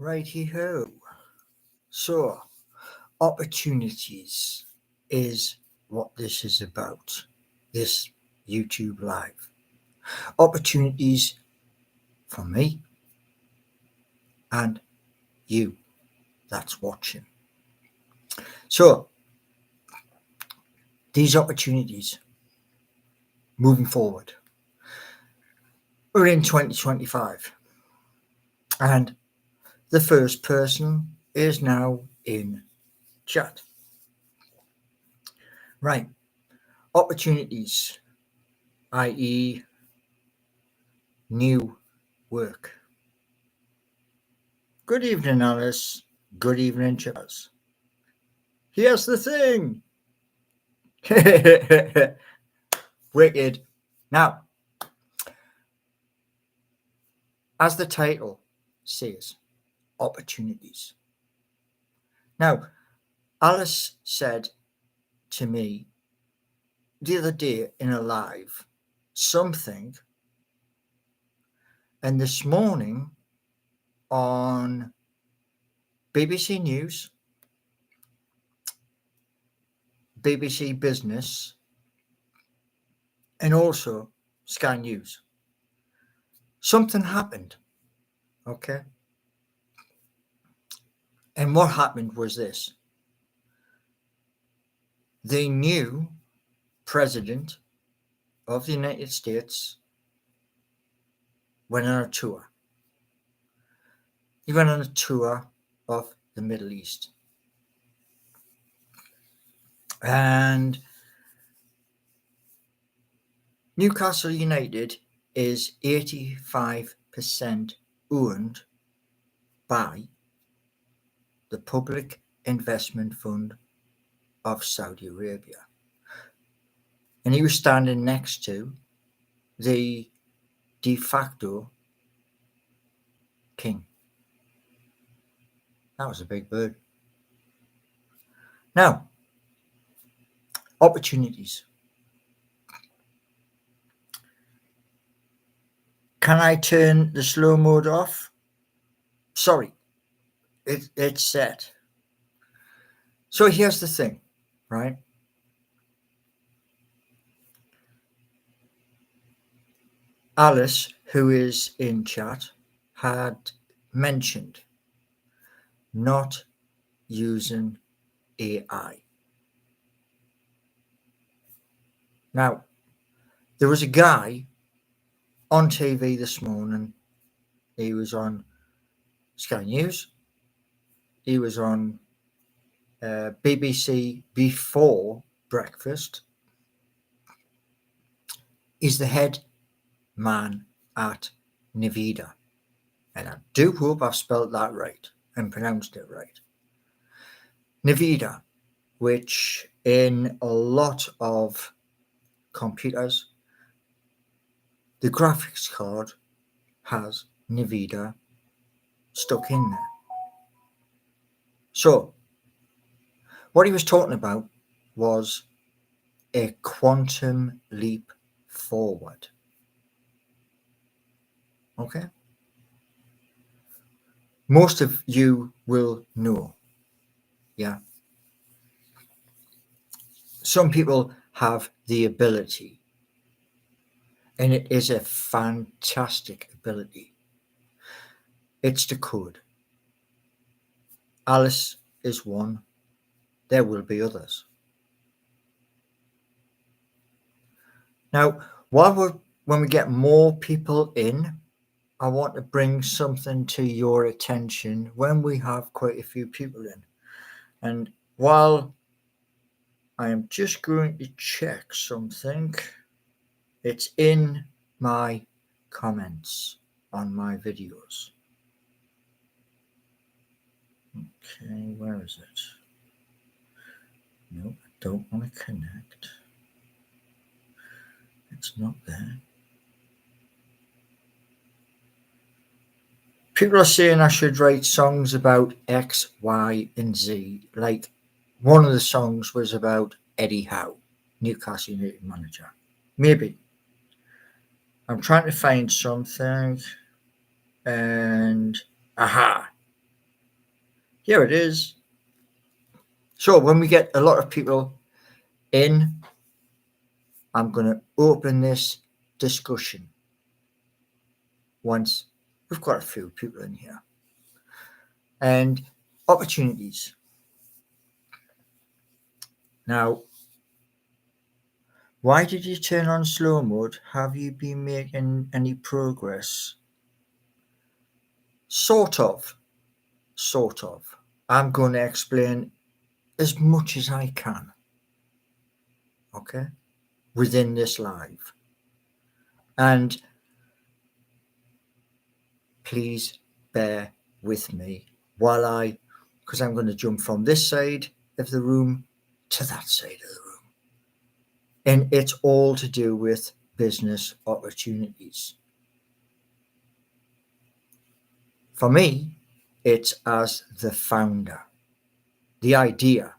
Righty-ho. So, opportunities is what this is about. This YouTube Live. Opportunities for me and you that's watching. So, these opportunities moving forward. We're in 2025 and the first person is now in chat. Right. Opportunities, i.e., new work. Good evening, Alice. Good evening, Chaz. Here's the thing. Wicked. Now, as the title says, opportunities. Now, Alice said to me the other day in a live something, and this morning on BBC News, BBC Business, and also Sky News, something happened. Okay. And what happened was this. The new president of the United States went on a tour. He went on a tour of the Middle East. And Newcastle United is 85% owned by the Public Investment Fund of Saudi Arabia. And he was standing next to the de facto king. That was a big bird. Now, opportunities. Can I turn the slow mode off? Sorry, it's set. So here's the thing, right? Alice, who is in chat, had mentioned not using AI. Now, there was a guy on TV this morning. He was on Sky News. He was on BBC before breakfast. He's the head man at Nvidia. And I do hope I've spelled that right and pronounced it right. Nvidia, which in a lot of computers, the graphics card has Nvidia stuck in there. So, what he was talking about was a quantum leap forward. Okay? Most of you will know. Yeah. Some people have the ability, and it is a fantastic ability. It's the code. Alice is one. There will be others. Now, when we get more people in, I want to bring something to your attention when we have quite a few people in. And while I am just going to check something, it's in my comments on my videos. Okay, where is it? No, I don't want to connect. It's not there. People are saying I should write songs about X, Y, and Z. Like one of the songs was about Eddie Howe, Newcastle United manager. Maybe. I'm trying to find something, and aha, here it is. So when we get a lot of people in, I'm going to open this discussion once we've got a few people in here. And opportunities. Now, why did you turn on slow mode? Have you been making any progress? Sort of. I'm going to explain as much as I can, okay, within this live. And please bear with me while because I'm going to jump from this side of the room to that side of the room. And it's all to do with business opportunities. For me, it's as the founder, the idea.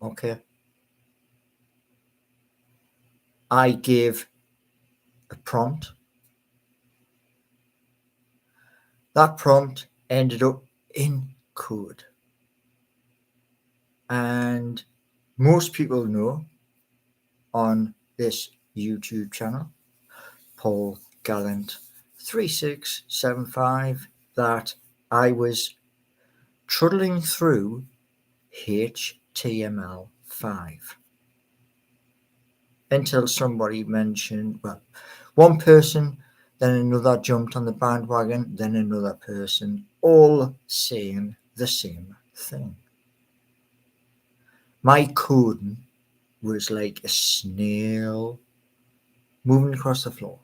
Okay. I give a prompt. That prompt ended up in code. And most people know on this YouTube channel, Paul Gallant 3675, that I was trundling through HTML5 until somebody mentioned, well, one person, then another jumped on the bandwagon, then another person, all saying the same thing. My coding was like a snail moving across the floor.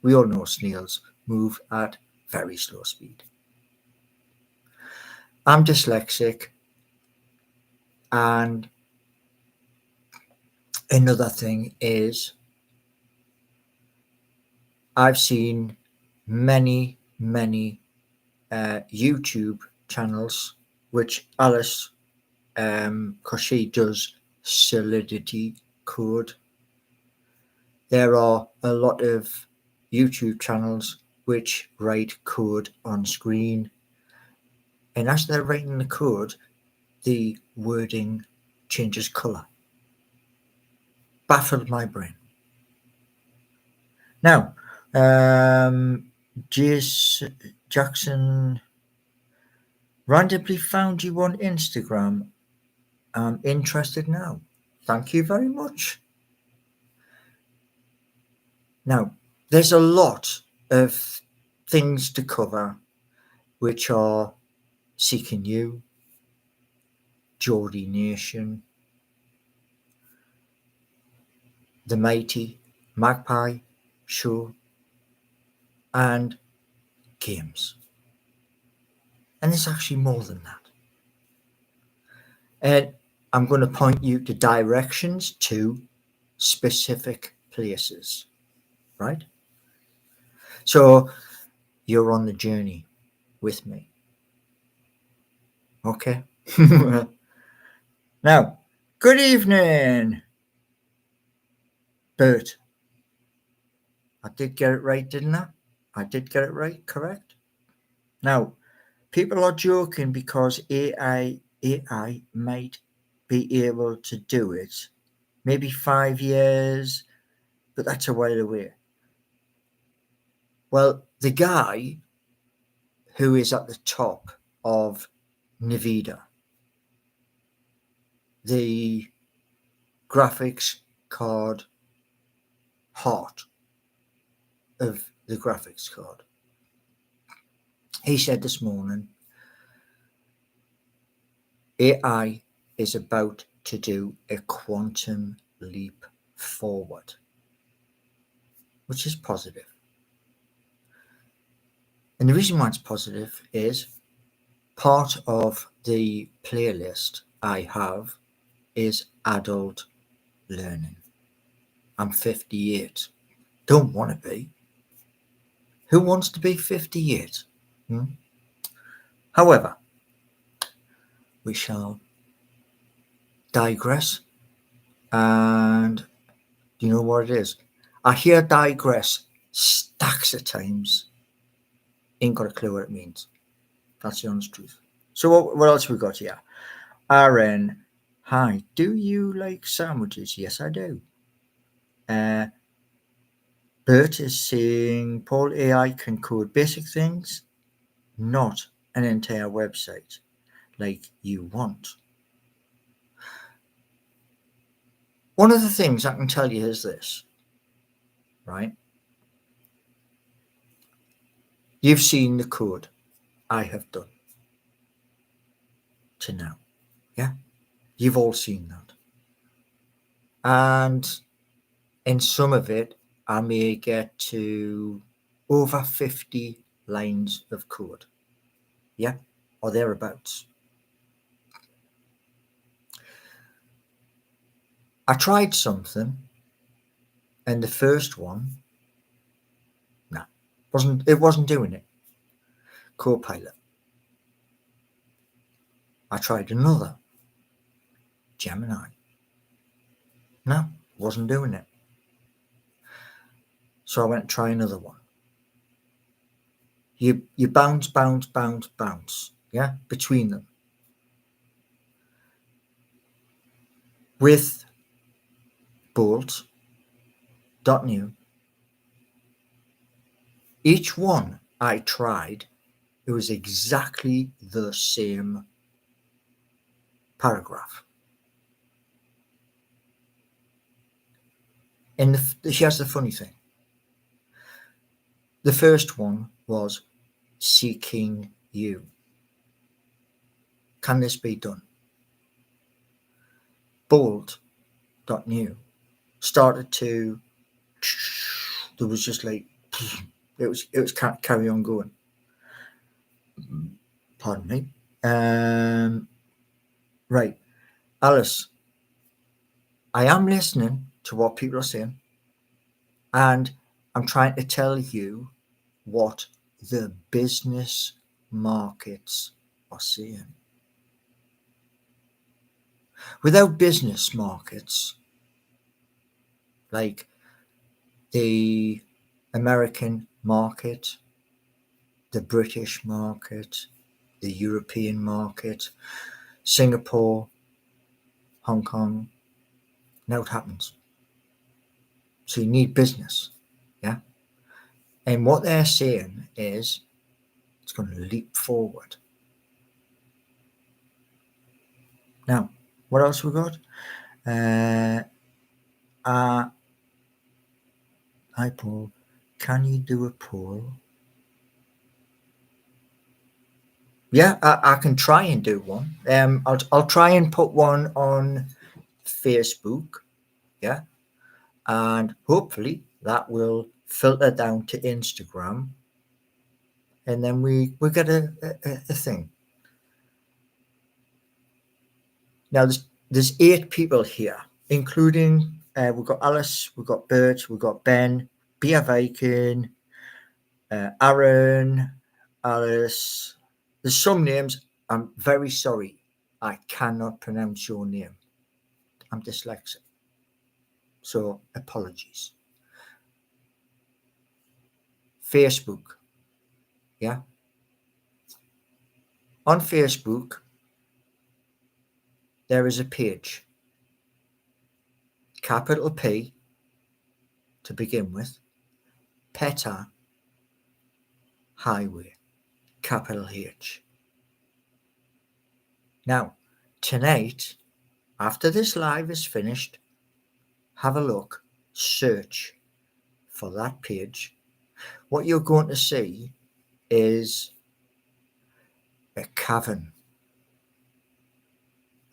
We all know snails move at very slow speed. I'm dyslexic, and another thing is I've seen many YouTube channels, which Alice, because she does Solidity code. There are a lot of YouTube channels which write code on screen, and as they're writing the code, the wording changes color. Baffled my brain. Now, Jackson randomly found you on Instagram. I'm interested now. Thank you very much. Now, there's a lot of things to cover, which are Seeking You, Geordie Nation, The Mighty Magpie Show, and games. And there's actually more than that. And I'm going to point you to directions to specific places, right? So you're on the journey with me. Okay. Now, good evening, Bert. I did get it right, didn't I? I did get it right, correct? Now, people are joking because AI might be able to do it. Maybe 5 years, but that's a while away. Well, the guy who is at the top of NVIDIA, the graphics card heart of the graphics card, he said this morning, AI is about to do a quantum leap forward, which is positive. And the reason why it's positive is part of the playlist I have is adult learning. I'm 58. Don't want to be. Who wants to be 58? However, we shall digress. And do you know what it is? I hear digress stacks of times. Ain't got a clue what it means. That's the honest truth. So what else we got here? RN, hi, do you like sandwiches? Yes, I do. Bert is saying Paul AI can code basic things, not an entire website like you want. One of the things I can tell you is this, right? You've seen the code I have done to now. Yeah? You've all seen that. And in some of it, I may get to over 50 lines of code. Yeah? Or thereabouts. I tried something, and the first one, it wasn't doing it. Copilot. I tried another, Gemini. No, wasn't doing it. So I went to try another one. You bounce, yeah, between them. With Bolt.new, each one I tried, it was exactly the same paragraph. And here's the funny thing. The first one was seeking you. Can this be done? Bolt.new started to, there was just like, it was carry on going. Pardon me. Right. Alice, I am listening to what people are saying, and I'm trying to tell you what the business markets are saying. Without business markets, like the American market, the British market, the European market, Singapore, Hong Kong, now it happens. So you need business, yeah? And what they're saying is it's going to leap forward. Now, what else we got? Hi, Paul. Can you do a poll? Yeah, I can try and do one. I'll try and put one on Facebook. Yeah, and hopefully that will filter down to Instagram, and then we get a thing. Now there's 8 people here, including we've got Alice, we've got Bert, we've got Ben, Bia Viking, Aaron, Alice. There's some names. I'm very sorry. I cannot pronounce your name. I'm dyslexic. So apologies. Facebook. Yeah. On Facebook, there is a page. Capital P to begin with. PETA Highway. Capital H. Now, tonight, after this live is finished, have a look, search for that page. What you're going to see is a cavern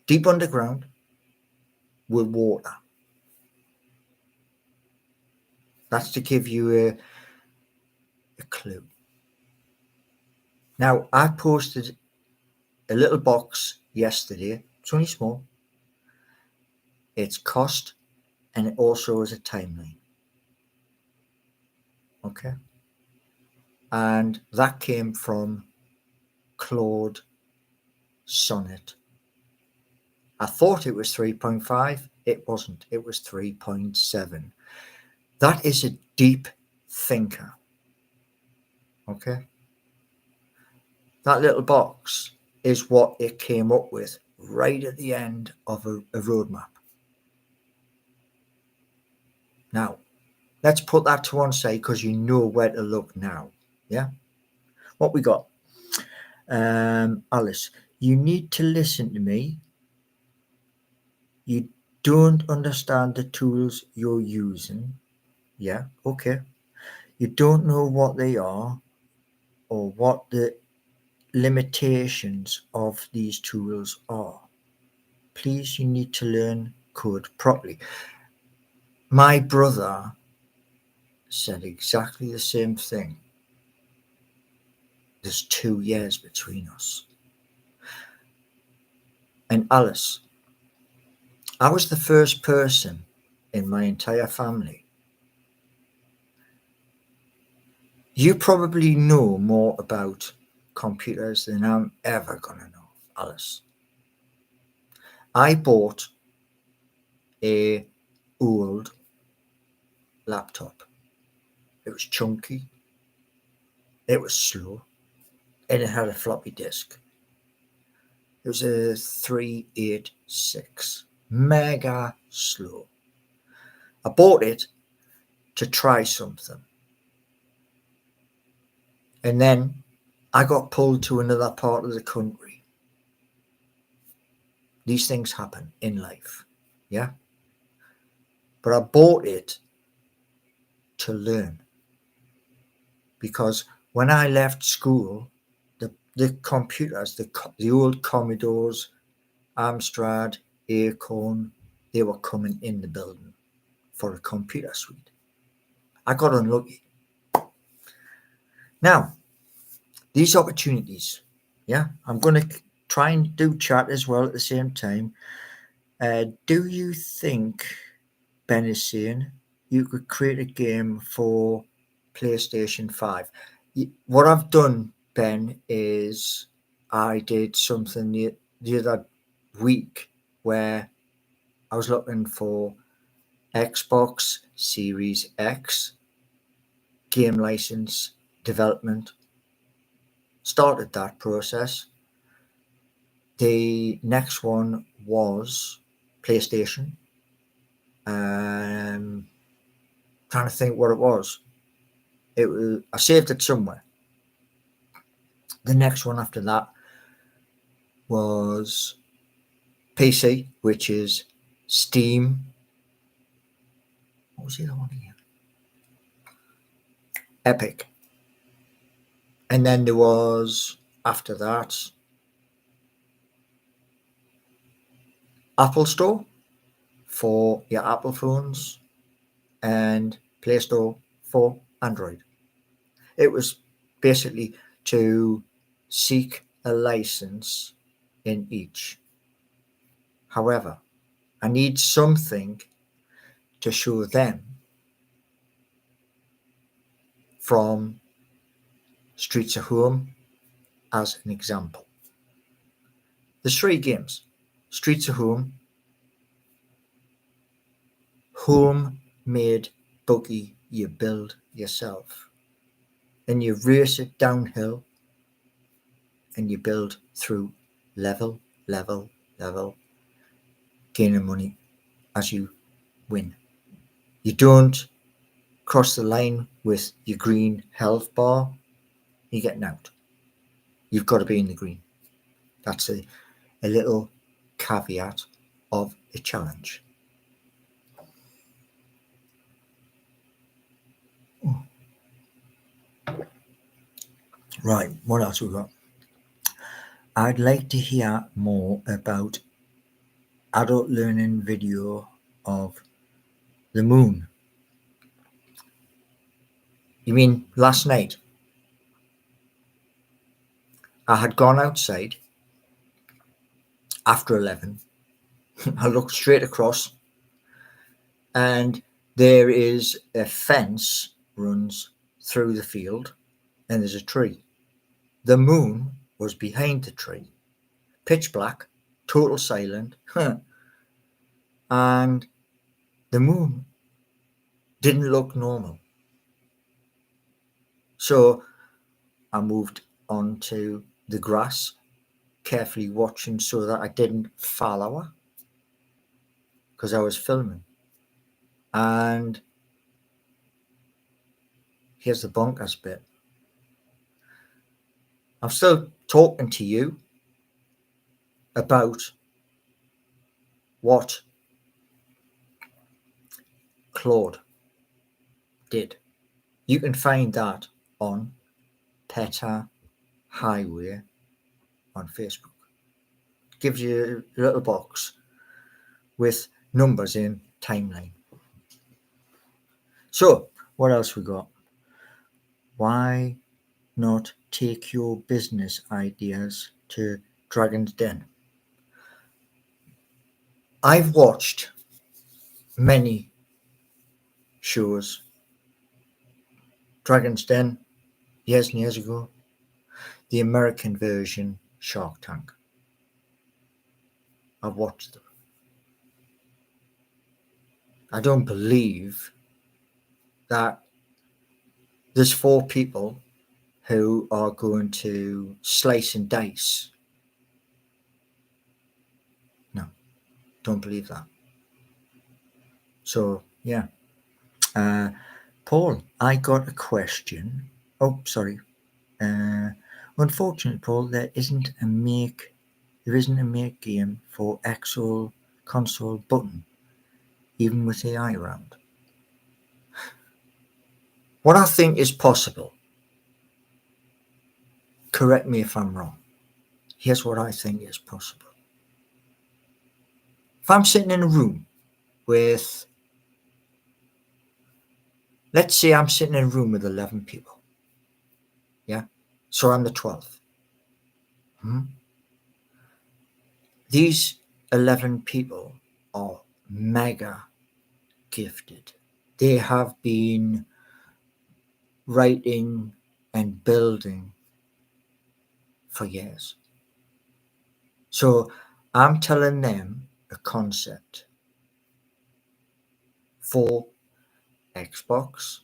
deep underground with water. That's to give you a clue. Now, I posted a little box yesterday. It's only small. It's cost, and it also has a timeline. Okay. And that came from Claude Sonnet. I thought it was 3.5. It wasn't. It was 3.7. That is a deep thinker. Okay. That little box is what it came up with right at the end of a roadmap. Now, let's put that to one side because you know where to look now. Yeah? What we got? Alice, you need to listen to me. You don't understand the tools you're using. Yeah, okay. You don't know what they are or what the limitations of these tools are. Please, you need to learn code properly. My brother said exactly the same thing. There's 2 years between us. And Alice, I was the first person in my entire family. You probably know more about computers than I'm ever going to know, Alice. I bought a old laptop. It was chunky, it was slow, and it had a floppy disk. It was a 386, mega slow. I bought it to try something. And then I got pulled to another part of the country. These things happen in life, yeah? But I bought it to learn. Because when I left school, the computers, the old Commodores, Amstrad, Acorn, they were coming in the building for a computer suite. I got unlucky. Now, these opportunities, yeah, I'm going to try and do chat as well at the same time. Do you think, Ben is saying, you could create a game for PlayStation 5? What I've done, Ben, is I did something the other week where I was looking for Xbox Series X game license development. Started that process. The next one was PlayStation. Trying to think what it was. I saved it somewhere. The next one after that was PC, which is Steam. What was the other one again? Epic. And then there was, after that, Apple Store for your Apple phones and Play Store for Android. It was basically to seek a license in each. However, I need something to show them from Streets of Home as an example. There's 3 games: Streets of Home, Homemade Buggy you build yourself, and you race it downhill and you build through level, gaining money as you win. You don't cross the line with your green health bar, you're getting out. You've got to be in the green. That's a little caveat of a challenge. Right, what else we got? I'd like to hear more about adult learning video of the moon. You mean last night? I had gone outside after 11. I looked straight across and there is a fence runs through the field and there's a tree. The moon was behind the tree, pitch black, total silent, and the moon didn't look normal. So I moved on to the grass, carefully watching so that I didn't follow her because I was filming. And here's the bonkers bit. I'm still talking to you about what Claude did. You can find that on PETA Highway on Facebook. It gives you a little box with numbers in timeline. So, what else we got? Why not take your business ideas to Dragon's Den? I've watched many shows. Dragon's Den, years and years ago. The American version, Shark Tank. I've watched them. I don't believe that there's 4 people who are going to slice and dice. No, don't believe that. So, yeah. Paul, I got a question. Oh, sorry. Unfortunately, Paul, there isn't a make game for actual console button, even with AI around. What I think is possible, correct me if I'm wrong. Here's what I think is possible. If I'm sitting in a room with, let's say I'm sitting in a room with 11 people. Yeah? So I'm the 12th. These 11 people are mega gifted. They have been writing and building for years. So I'm telling them a concept for Xbox,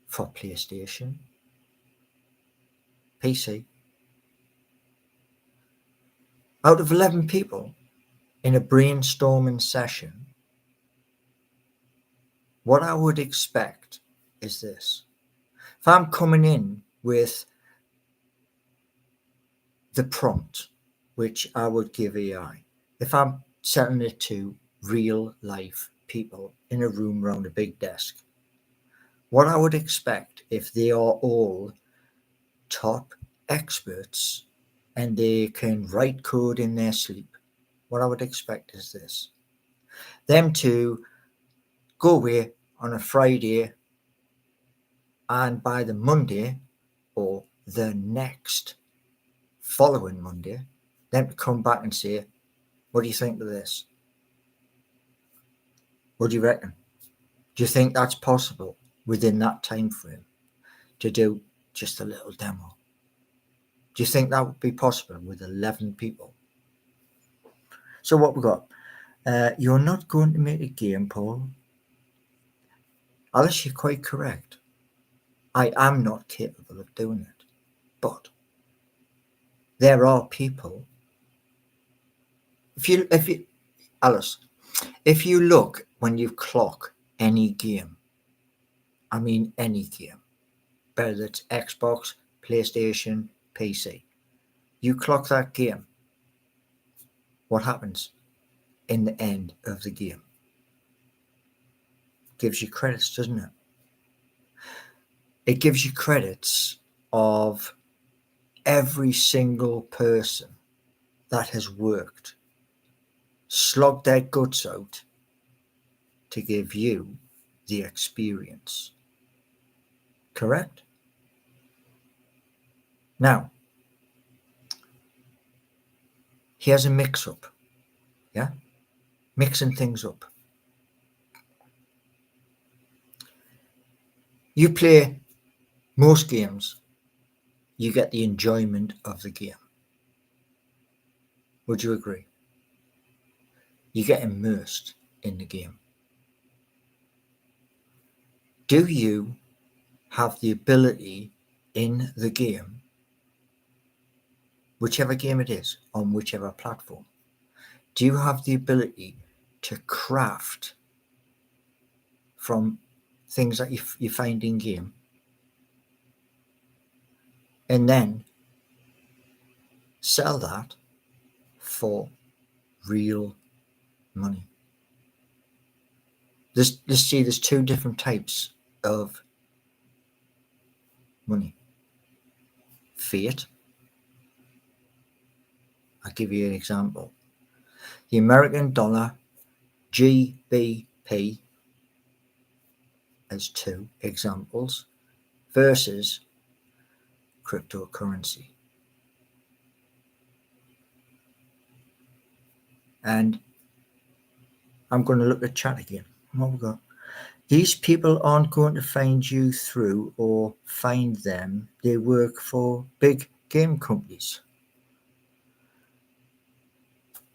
for PlayStation, PC. Out of 11 people in a brainstorming session, what I would expect is this. If I'm coming in with the prompt, which I would give AI, if I'm setting it to real life people in a room around a big desk, what I would expect if they are all top experts and they can write code in their sleep, what I would expect is this. Them to go away on a Friday and by the Monday or the next following Monday, them to come back and say, what do you think of this? What do you reckon? Do you think that's possible within that time frame to do just a little demo? Do you think that would be possible with 11 people? So what we got? You're not going to make a game, Paul. Alice, you're quite correct. I am not capable of doing it. But there are people. Alice, if you look when you clock any game, I mean any game, whether it's Xbox, PlayStation, PC, you clock that game, what happens in the end of the game? Gives you credits, doesn't it? It gives you credits of every single person that has worked, slogged their guts out to give you the experience. Correct? Now, here's a mix-up. Yeah? Mixing things up. You play most games, you get the enjoyment of the game. Would you agree? You get immersed in the game. Do you have the ability in the game whichever game it is, on whichever platform, do you have the ability to craft from things that you find in game and then sell that for real money? There's two different types of money. Fiat. I'll give you an example. The American dollar, GBP, as two examples, versus cryptocurrency. And I'm going to look at chat again. What we got? These people aren't going to find you through or find them. They work for big game companies.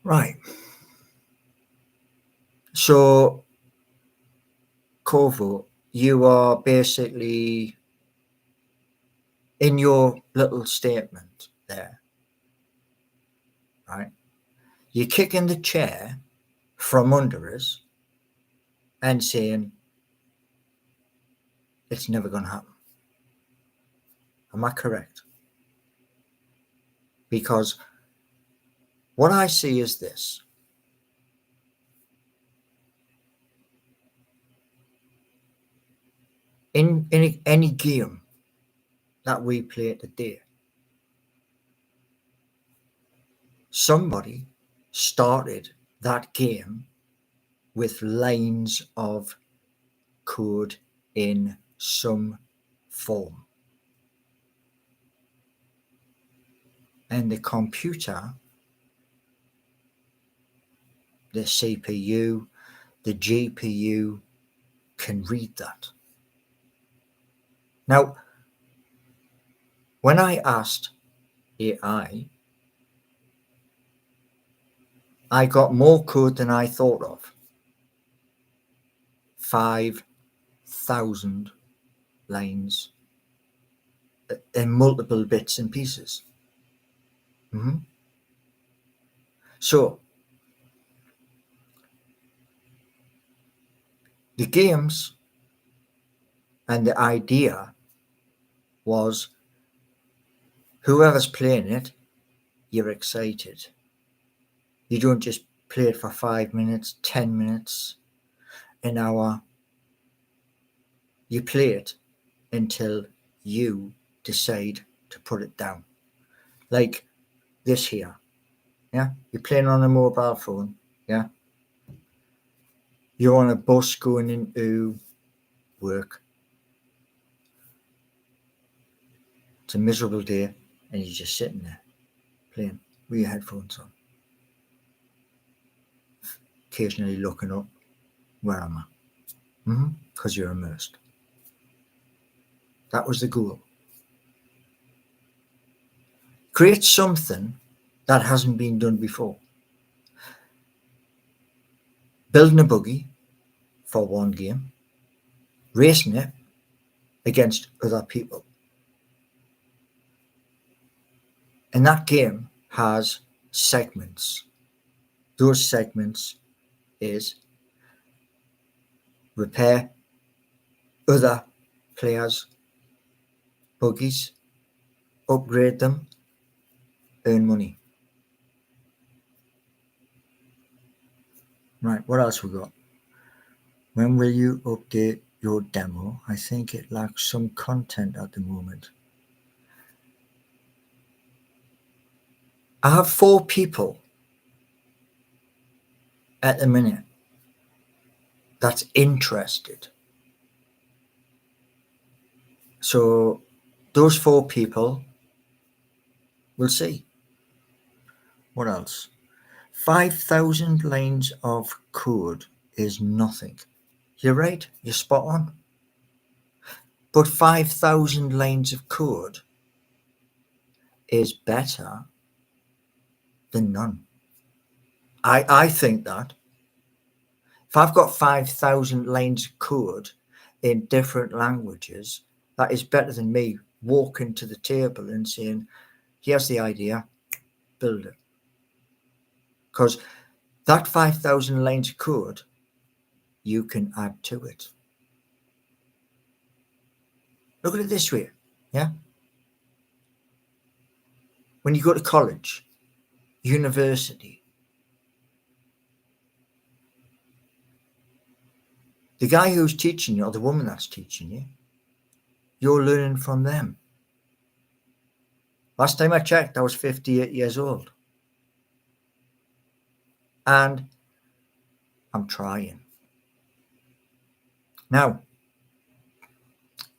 Right. So, Corvo, you are basically, in your little statement there, right? You're kicking the chair from under us and saying it's never going to happen. Am I correct? Because what I see is this. In any game that we play today, somebody started that game with lines of code in some form. And the computer, the CPU, the GPU can read that. Now, when I asked AI, I got more code than I thought of. 5,000 lines in multiple bits and pieces. So, the games and the idea was whoever's playing it, you're excited. You don't just play it for 5 minutes, 10 minutes, an hour. You play it until you decide to put it down. Like this here. Yeah, you're playing on a mobile phone. Yeah, you're on a bus going into work. It's a miserable day, and you're just sitting there playing with your headphones on, occasionally looking up, where am I? Because you're immersed. That was the goal. Create something that hasn't been done before. Building a buggy for one game, racing it against other people. And that game has segments. Those segments is repair other players' buggies, upgrade them, earn money. Right, what else we got? When will you update your demo? I think it lacks some content at the moment. I have 4 people at the minute that's interested. So those 4 people, we'll see. What else? 5,000 lines of code is nothing. You're right, you're spot on. But 5,000 lines of code is better than none. I think that. If I've got 5,000 lines of code in different languages, that is better than me walking to the table and saying, here's the idea, build it. Because that 5,000 lines of code, you can add to it. Look at it this way, yeah? When you go to college, university, the guy who's teaching you or the woman that's teaching you, you're learning from them. Last time I checked, I was 58 years old. And I'm trying. Now,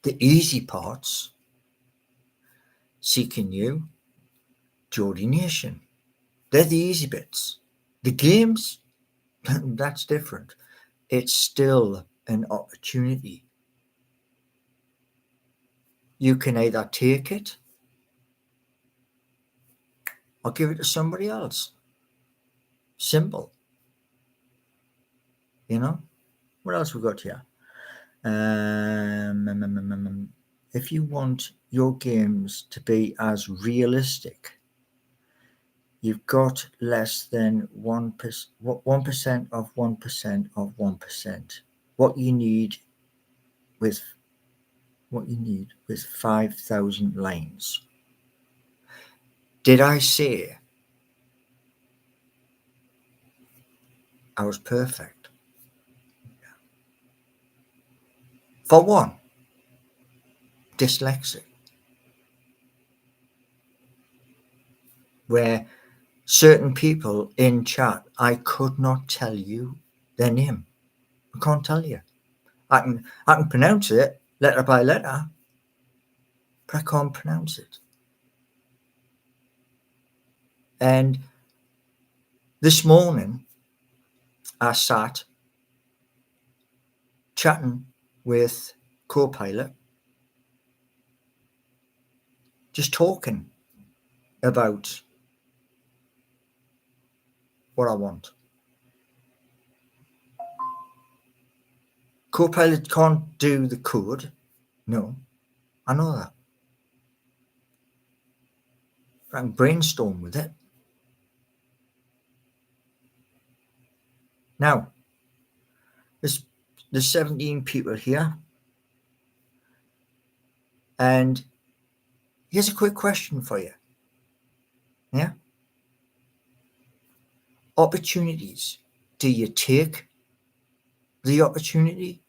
the easy parts, CKNU, Geordie Nation, they're the easy bits. The games, that's different. It's still an opportunity. You can either take it or give it to somebody else. Simple. You know? What else we got here? If you want your games to be as realistic, you've got less than 1% of 1% of 1%. What you need with 5,000 lines. Did I say I was perfect? For one, dyslexic, where certain people in chat, I could not tell you their name. I can't tell you. I can pronounce it letter by letter, but I can't pronounce it. And this morning, I sat chatting with Copilot, just talking about what I want. Copilot can't do the code. No, I know that. I can brainstorm with it. Now, there's 17 people here. And here's a quick question for you. Yeah? Opportunities. Do you take the opportunity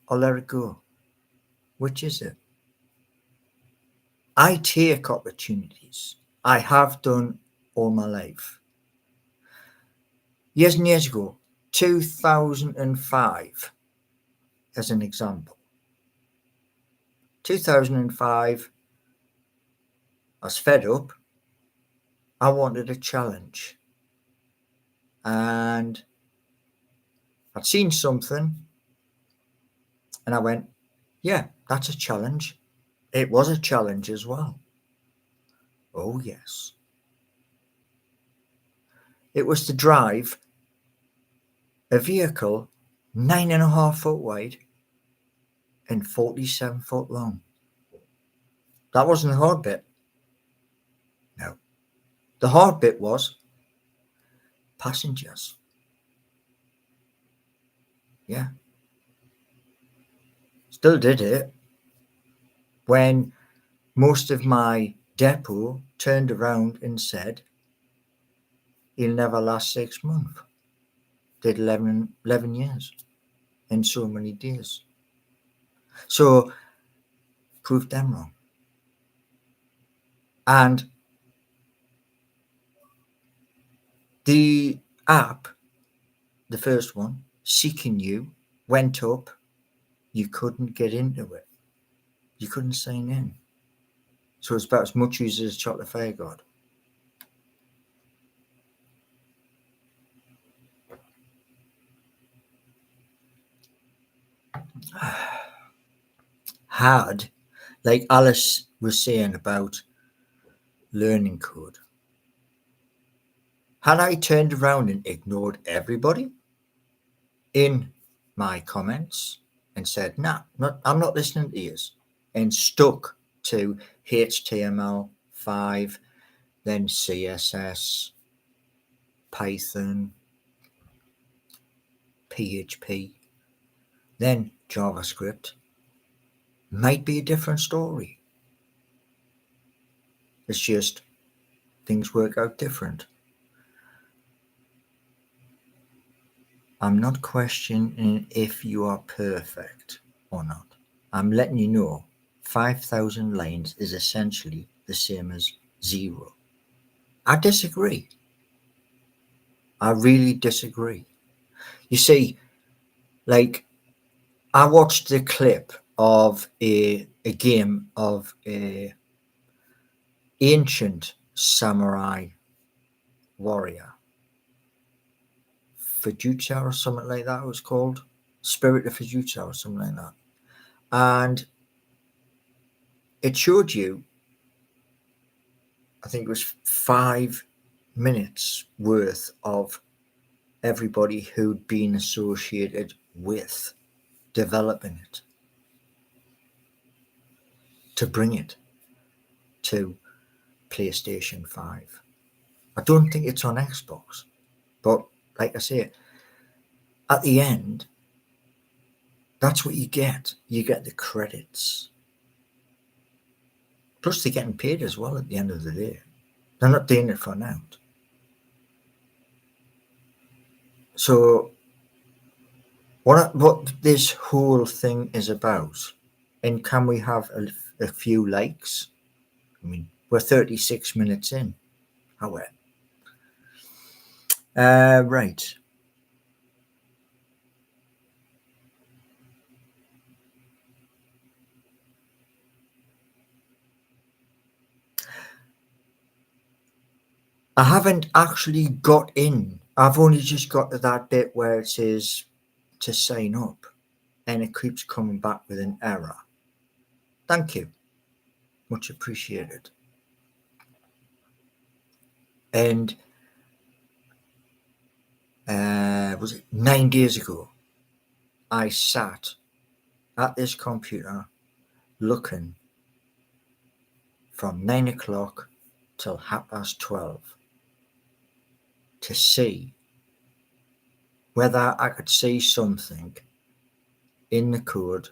or let it go? Which is it? I take opportunities. I have done all my life. Years and years ago, 2005, as an example. 2005, I was fed up. I wanted a challenge. And I'd seen something and I went, yeah, that's a challenge. It was a challenge as well. Oh, yes. It was to drive a vehicle 9.5 foot wide and 47 foot long. That wasn't the hard bit. No. The hard bit was passengers. Yeah. Still did it when most of my depot turned around and said, he'll never last 6 months. Did 11 years in so many days. So proved them wrong. And the app, the first one, CKNU, went up. You couldn't get into it. You couldn't sign in. So it's about as much used as Chocolate Fire God. Had, like Alice was saying about learning code, had I turned around and ignored everybody in my comments and said, nah, I'm not listening to you, and stuck to HTML5, then CSS, Python, PHP, then JavaScript, might be a different story. It's just things work out different. I'm not questioning if you are perfect or not. I'm letting you know 5,000 lines is essentially the same as 0. I disagree. I really disagree. You see, like, I watched the clip of a game of a ancient samurai warrior, Fujita or something like that it was called, Spirit of Fujita or something like that, and it showed you, I think it was 5 minutes worth of everybody who'd been associated with developing it to bring it to PlayStation 5. I don't think it's on Xbox, but like I say, at the end, that's what you get. You get the credits. Plus, they're getting paid as well at the end of the day. They're not doing it for now. So, what this whole thing is about, and can we have a few likes? I mean, we're 36 minutes in. However, right. I haven't actually got in. I've only just got to that bit where it says to sign up, and it keeps coming back with an error. Thank you. Much appreciated. And was it 9 days ago? I sat at this computer looking from 9 o'clock till 12:30 to see whether I could see something in the code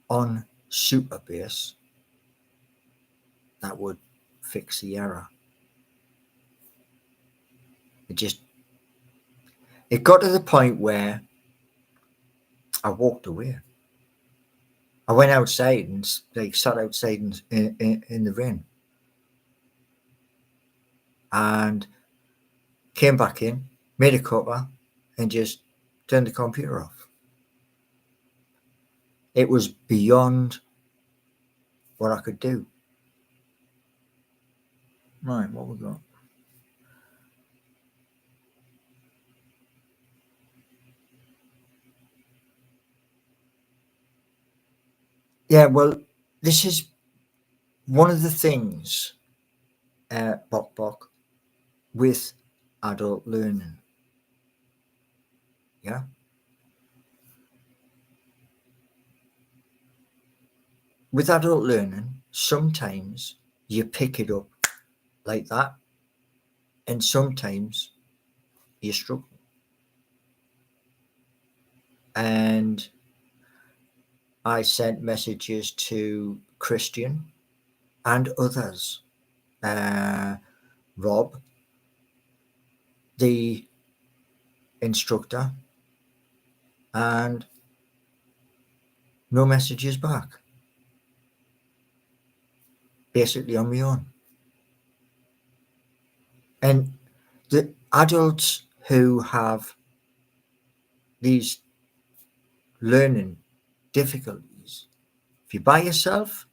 on Supabase that would fix the error. It got to the point where I walked away. I went outside and sat outside in the rain, and came back in, made a cuppa, and just turned the computer off. It was beyond what I could do. Right, what we got? Yeah, well, this is one of the things, Bok, with adult learning. Yeah. With adult learning, sometimes you pick it up like that, and sometimes you struggle. And I sent messages to Christian and others, Rob, the instructor, and no messages back. Basically on my own. And the adults who have these learning difficulties, if you're by yourself,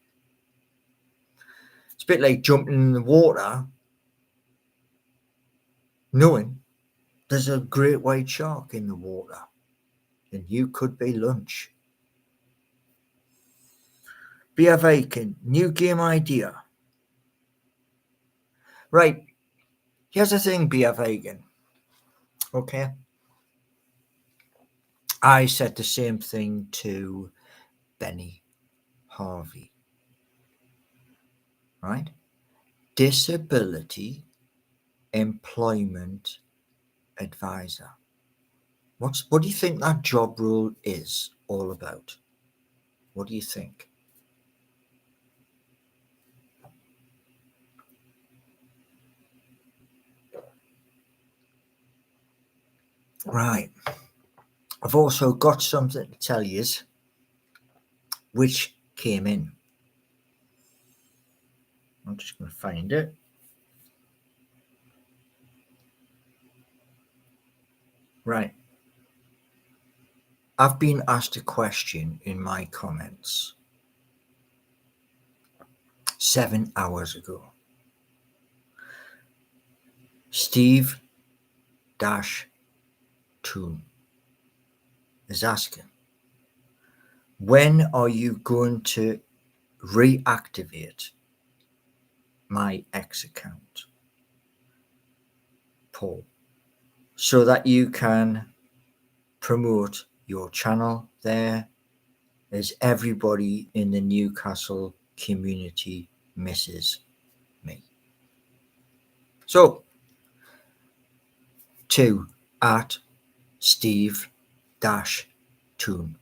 it's a bit like jumping in the water knowing there's a great white shark in the water and you could be lunch. Be Aiken, new game idea. Right, here's the thing, Be Aiken. Okay. I said the same thing to Benny Harvey. Right? Disability Employment Advisor. What do you think that job role is all about? What do you think? Right. I've also got something to tell you which came in. I'm just going to find it. Right. I've been asked a question in my comments 7 hours ago. Steve Toon is asking, when are you going to reactivate my X account, Paul, so that you can promote your channel there, as everybody in the Newcastle community misses me. So, to @Steve Toon,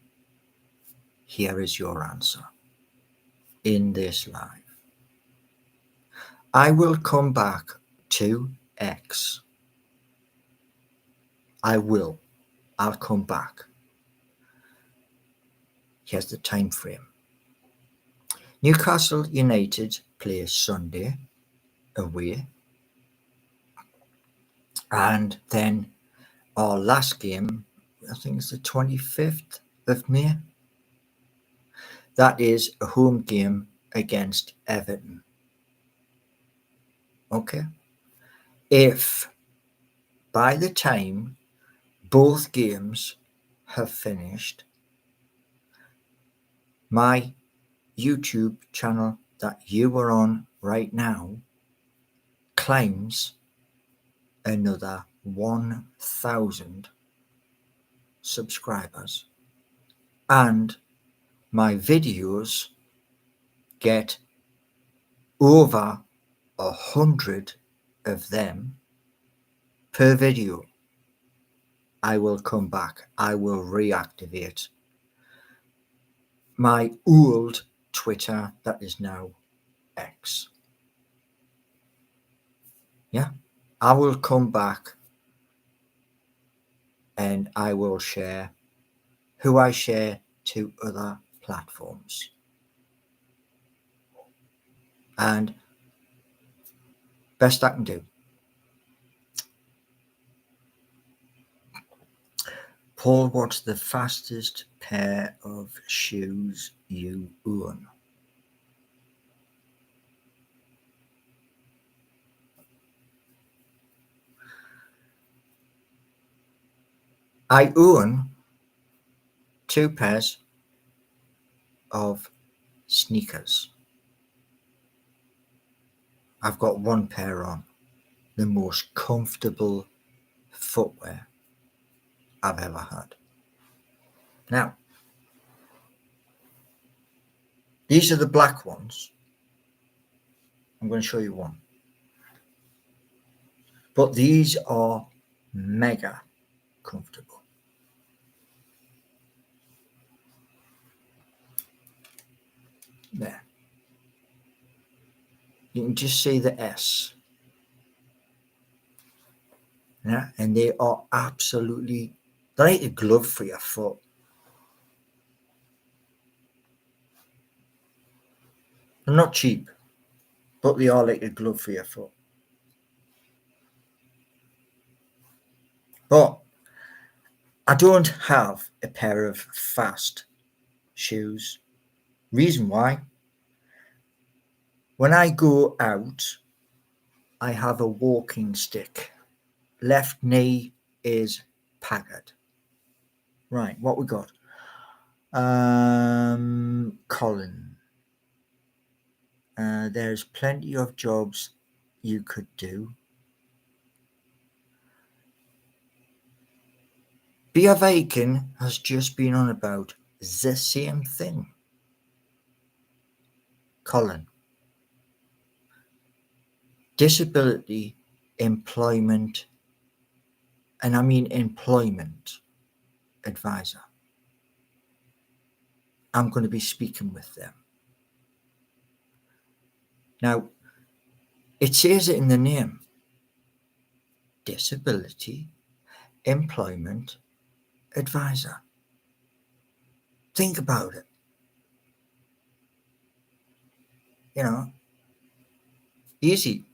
here is your answer in this live. I will come back to X. I'll come back. Here's the time frame. Newcastle United play Sunday away, and then our last game, I think it's the 25th of May. That is a home game against Everton. Okay? If by the time both games have finished, my YouTube channel that you are on right now claims another 1,000 subscribers, and my videos get over 100 of them per video, I will come back. I will reactivate my old Twitter that is now X. Yeah, I will come back and I will share who I share to other platforms. And best I can do. Paul, what's the fastest pair of shoes you own? I own 2 pairs of sneakers. I've got 1 pair on, the most comfortable footwear I've ever had. Now, these are the black ones. I'm going to show you one. But these are mega comfortable. There. You can just see the S. Yeah, and they are absolutely, they're like a glove for your foot. They're not cheap, but they are like a glove for your foot. But I don't have a pair of fast shoes. Reason why? When I go out, I have a walking stick. Left knee is Packard. Right, what we got? Colin. There's plenty of jobs you could do. Bia Viking has just been on about the same thing. Colin. disability employment, and I mean employment advisor. I'm going to be speaking with them. Now, it says it in the name, Disability Employment Advisor. Think about it. You know, easy.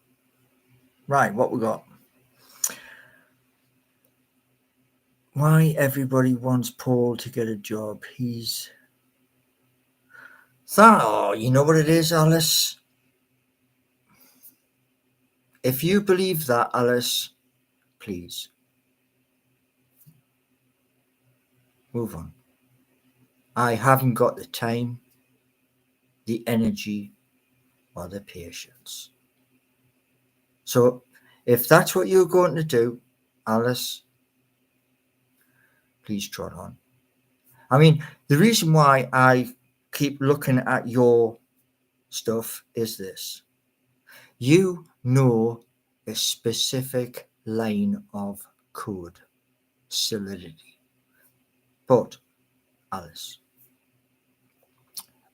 Right, what we got? Why everybody wants Paul to get a job. He's... Oh, you know what it is, Alice? If you believe that, Alice, please move on. I haven't got the time, the energy, or the patience. So if that's what you're going to do, Alice, please trot on. I mean, the reason why I keep looking at your stuff is this. You know a specific line of code, Solidity. But, Alice,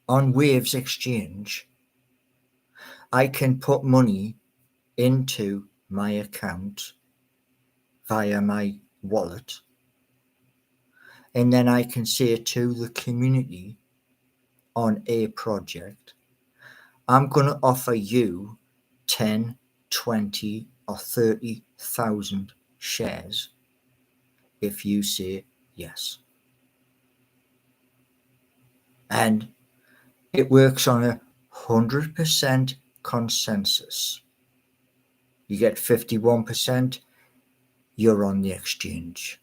on Waves Exchange, I can put money into my account via my wallet, and then I can say to the community on a project, I'm going to offer you 10, 20 or 30,000 shares if you say yes. And it works on a 100% consensus. You get 51%, you're on the exchange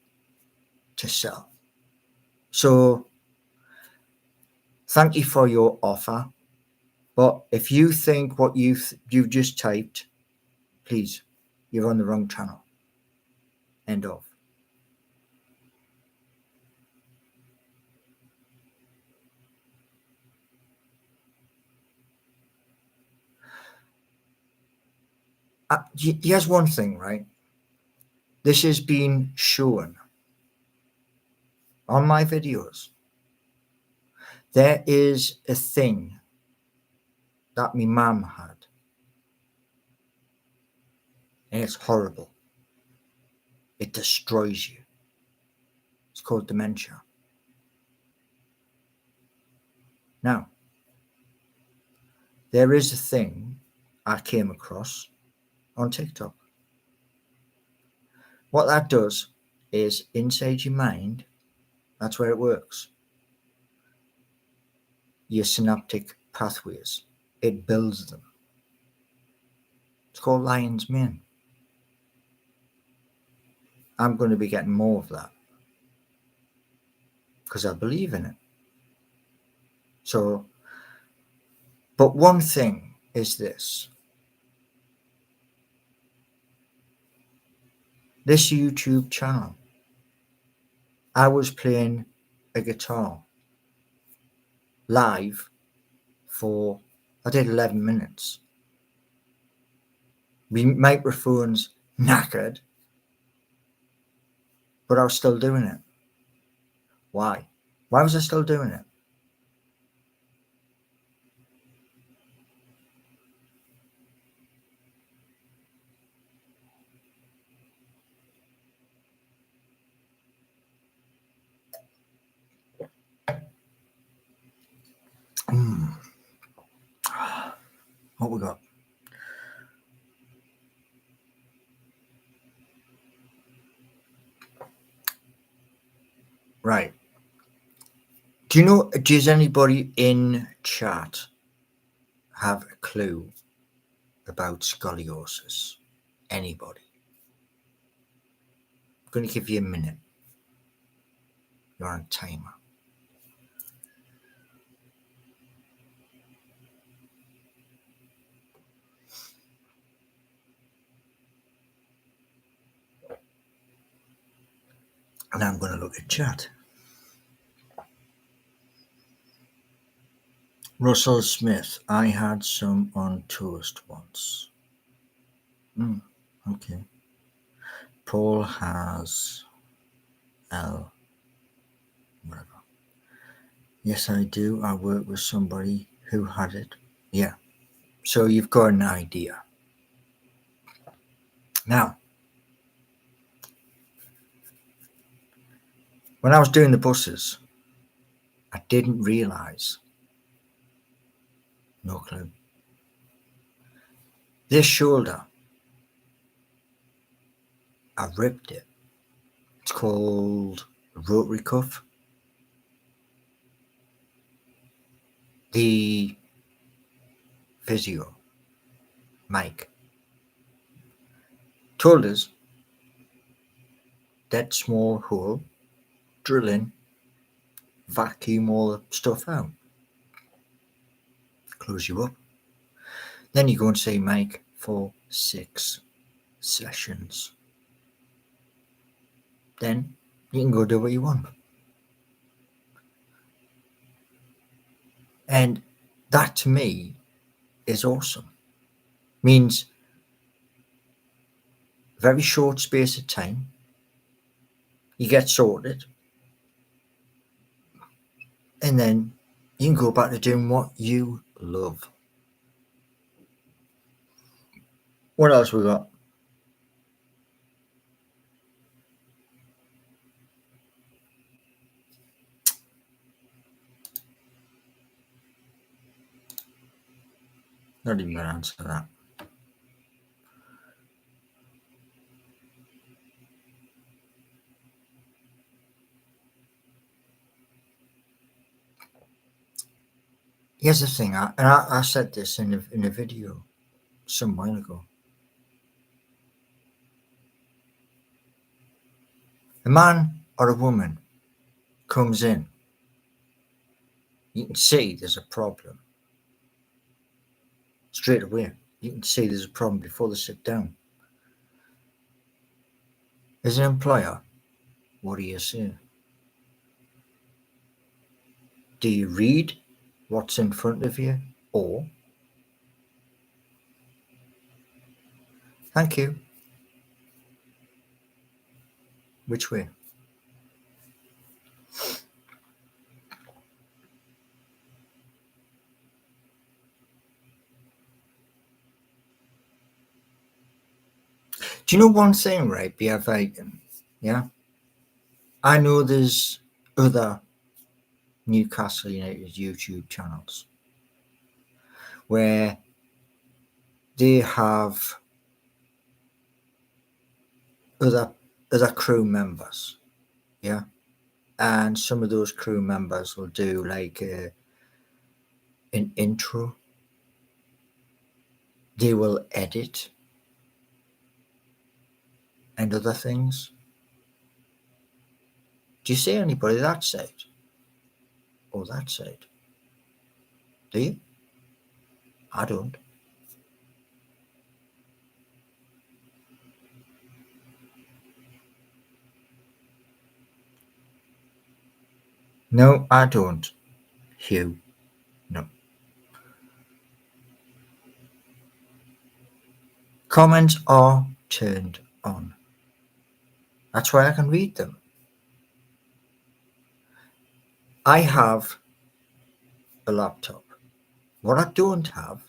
to sell. So thank you for your offer. But if you think what you've just typed, please, you're on the wrong channel. End of. Here's one thing, right? This has been shown on my videos. There is a thing that my mum had, and it's horrible. It destroys you. It's called dementia. Now, there is a thing I came across on TikTok. What that does is inside your mind, that's where it works. Your synaptic pathways, it builds them. It's called lion's mane. I'm going to be getting more of that because I believe in it. So, but one thing is this. This YouTube channel, I was playing a guitar live for, I did 11 minutes. My microphone's knackered, but I was still doing it. Why? Why was I still doing it? What we got? Right. Does anybody in chat have a clue about scoliosis? Anybody? I'm going to give you a minute. You're on timer. And I'm going to look at chat. Russell Smith, I had some on toast once. Okay. Paul has L. Whatever. Yes, I do. I work with somebody who had it. Yeah. So you've got an idea. Now, when I was doing the buses, I didn't realise. No clue. This shoulder, I ripped it. It's called rotary cuff. The physio, Mike, told us that small hole, drill in, vacuum all the stuff out, close you up. Then you go and see Mike for 6 sessions. Then you can go do what you want. And that to me is awesome. Means very short space of time, you get sorted, and then you can go back to doing what you love. What else we got? Not even going to answer that. Here's the thing, I said this in a video some while ago. A man or a woman comes in, you can see there's a problem. Straight away, you can see there's a problem before they sit down. As an employer, what do you say? Do you read what's in front of you, or thank you? Which way? Do you know one thing, right? Be vegan, yeah? I know there's other Newcastle United YouTube channels where they have other crew members, yeah, and some of those crew members will do like an intro. They will edit and other things. Do you see anybody that side or that side? Do you? I don't. No, I don't. Hugh, no. Comments are turned on. That's why I can read them. I have a laptop. What I don't have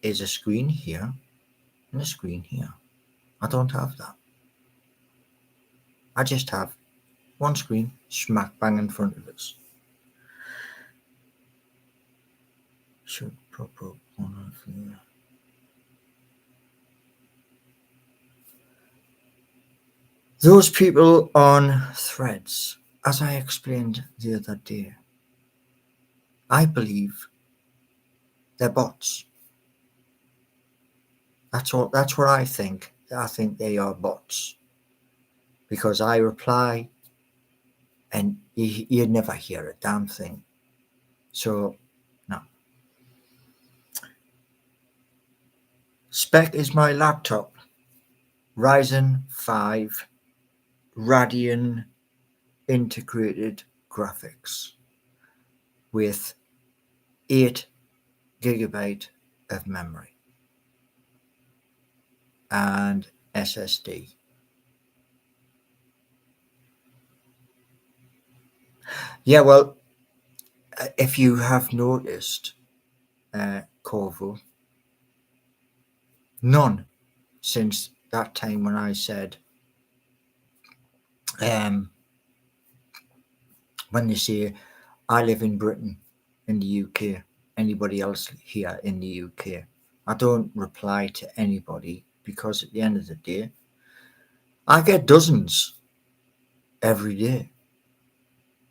is a screen here and a screen here. I don't have that. I just have one screen smack bang in front of us. Should prop up one of the... Those people on Threads, as I explained the other day, I believe they're bots. That's what I think. I think they are bots. Because I reply and you never hear a damn thing. So, no. Spec is my laptop. Ryzen 5 Radeon integrated graphics with 8 GB of memory. and SSD. Yeah, well, if you have noticed, Corvo, none since that time when I said, when they say I live in Britain, in the UK, anybody else here in the UK, I don't reply to anybody because at the end of the day, I get dozens every day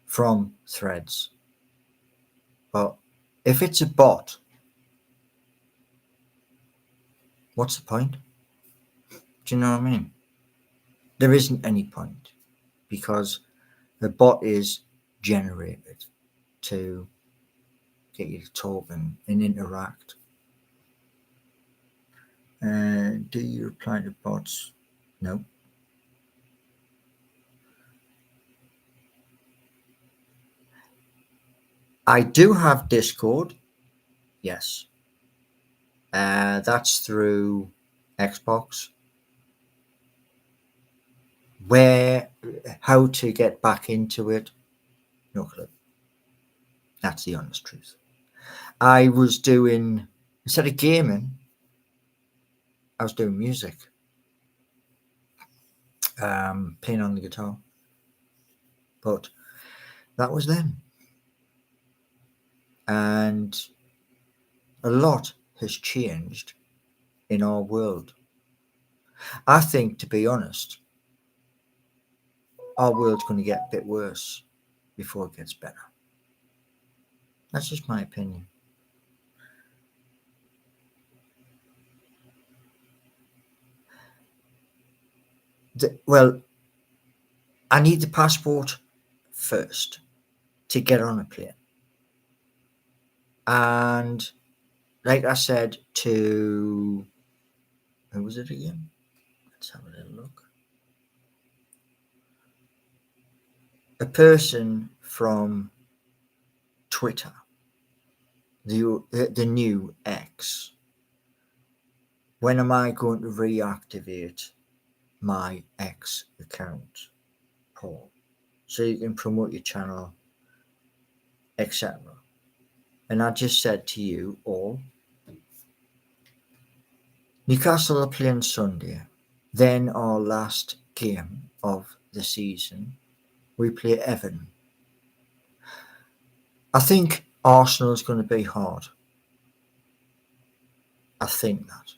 from threads. But if it's a bot, what's the point? Do you know what I mean? There isn't any point because the bot is generated to get you to talk and interact. Do you reply to bots? No. I do have Discord. Yes. That's through Xbox. How to get back into it? No clue. That's the honest truth. I was doing, instead of gaming, I was doing music, playing on the guitar. But that was then. And a lot has changed in our world. I think, to be honest, our world's going to get a bit worse before it gets better. That's just my opinion. Well, I need the passport first to get on a plane. And like I said to, who was it again? Let's have a little look. A person from Twitter, the new X. When am I going to reactivate my X account, Paul, so you can promote your channel, etc.? And I just said to you all, Newcastle are playing Sunday. Then our last game of the season, we play Everton. I think Arsenal is going to be hard. I think that.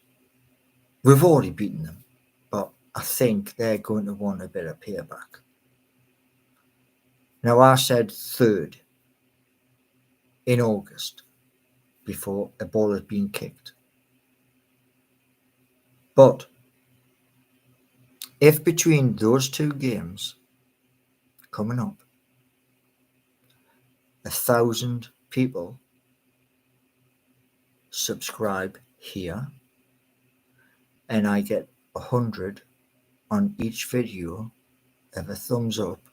We've already beaten them, but I think they're going to want a bit of payback. Now, I said third in August before a ball had been kicked. But if between those two games coming up, 1,000 people subscribe here and I get 100 on each video of a thumbs up,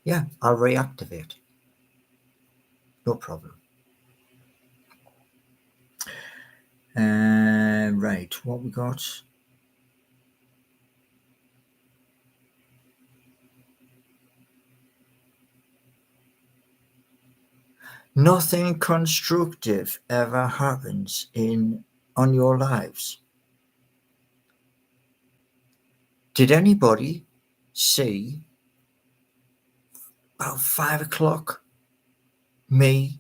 yeah, I'll reactivate. No problem. Right, what we got? Nothing constructive ever happens on your lives. Did anybody see about 5 o'clock me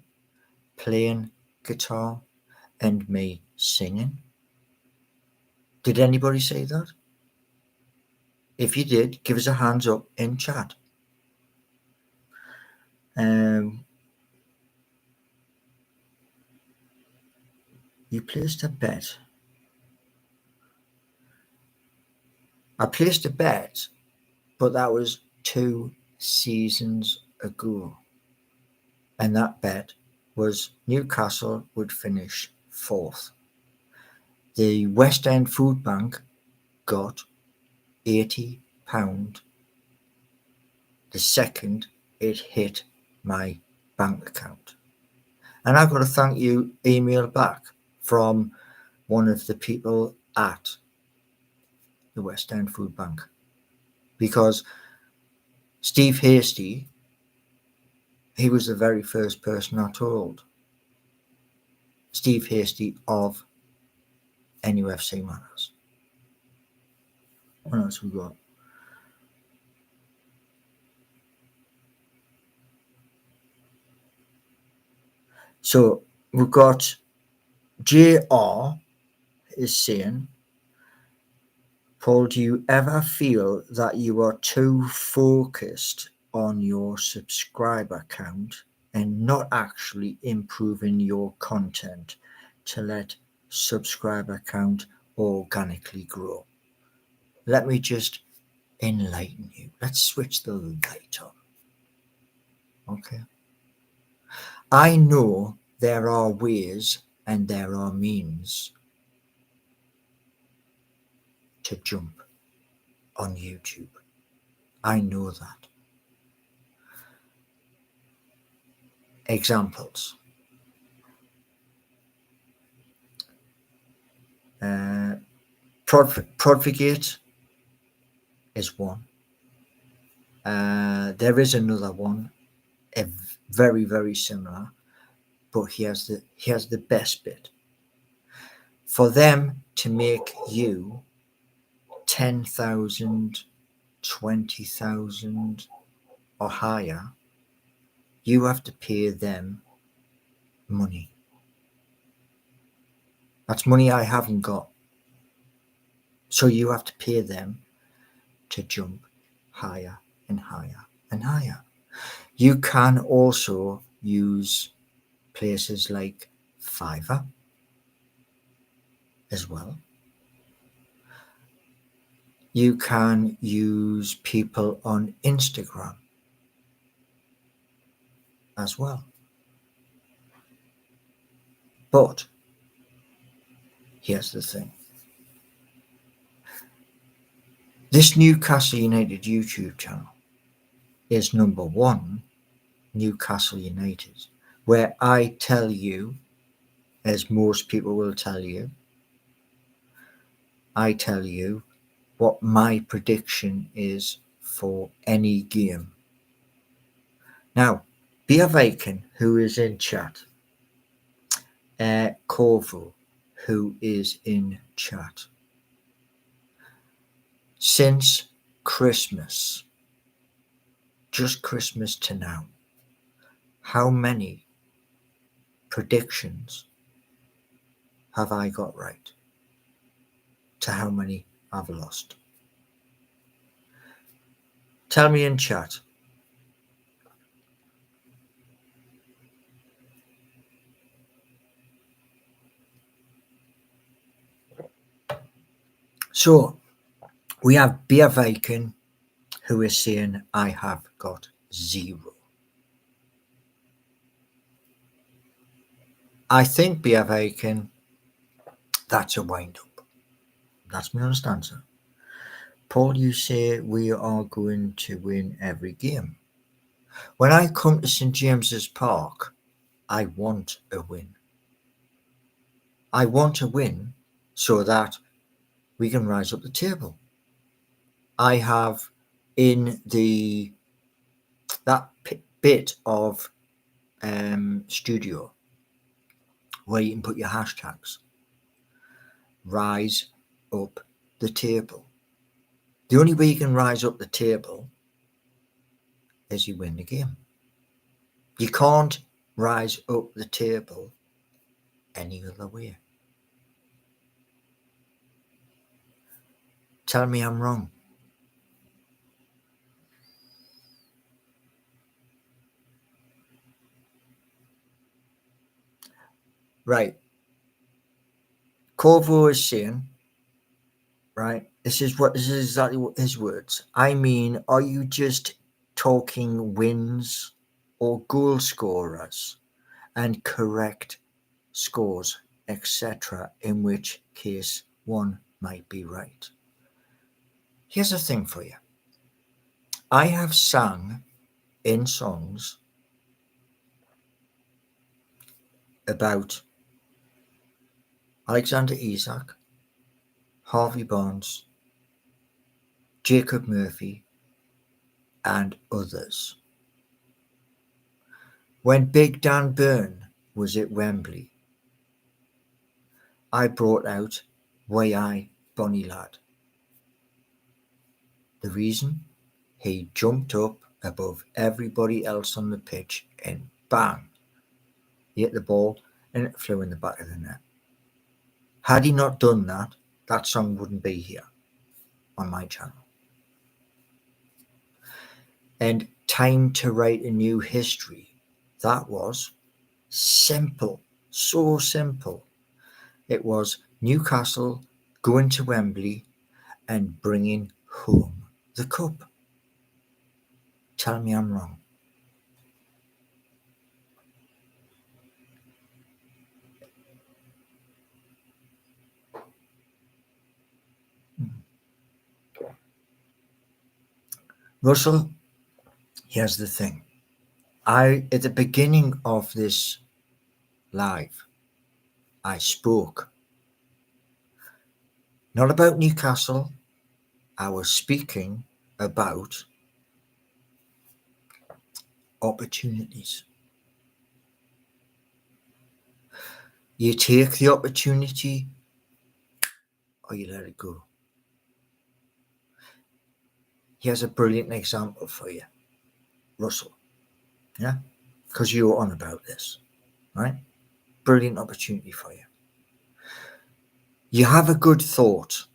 playing guitar and me singing? Did anybody say that? If you did, give us a hands up in chat. You placed a bet. I placed a bet, but that was 2 seasons ago. And that bet was Newcastle would finish 4th. The West End Food Bank got £80 the second it hit my bank account. And I've got to thank you email back from one of the people at the West End Food Bank, because Steve Hasty, he was the very first person I told. Steve Hasty of NUFC Matters. What else we got? So we've got JR is saying, Paul, do you ever feel that you are too focused on your subscriber count and not actually improving your content to let subscriber count organically grow? Let me just enlighten you. Let's switch the light on. Okay. I know there are ways and there are means to jump on YouTube. I know that. Examples. Prodfigate is one. There is another one, very, very similar, but he has the best bit. For them to make you 10,000, 20,000 or higher, you have to pay them money. That's money I haven't got. So you have to pay them to jump higher and higher and higher. You can also use places like Fiverr as well. You can use people on Instagram as well. But here's the thing. This Newcastle United YouTube channel is number one Newcastle United, where I tell you, as most people will tell you, I tell you what my prediction is for any game. Now, Bia Viking, who is in chat, Corvo, who is in chat, since Christmas, just Christmas to now, how many predictions have I got right? To how many I've lost? Tell me in chat. So we have Bia Viking, who is saying I have got 0. I think Bia Viking, that's a wind up. That's my honest answer. Paul, you say we are going to win every game. When I come to St James's Park, I want a win. I want a win so that we can rise up the table. I have in that bit of studio where you can put your hashtags, rise up the table. The only way you can rise up the table is you win the game. You can't rise up the table any other way. Tell me I'm wrong. Right. Corvo is saying, right, this is exactly what his words. I mean, are you just talking wins or goal scorers and correct scores, etc., in which case one might be right? Here's a thing for you. I have sung in songs about Alexander Isak, Harvey Barnes, Jacob Murphy, and others. When Big Dan Burn was at Wembley, I brought out Way I Bonny Lad. The reason? He jumped up above everybody else on the pitch and bang, he hit the ball and it flew in the back of the net. Had he not done that, that song wouldn't be here on my channel. And Time to Write a New History, that was simple, so simple. It was Newcastle going to Wembley and bringing home the cup. Tell me I'm wrong. Russell, here's the thing. At the beginning of this live, I spoke not about Newcastle. I was speaking about opportunities. You take the opportunity or you let it go. Here's a brilliant example for you, Russell. Yeah, because you're on about this, right? Brilliant opportunity for you. You have a good thought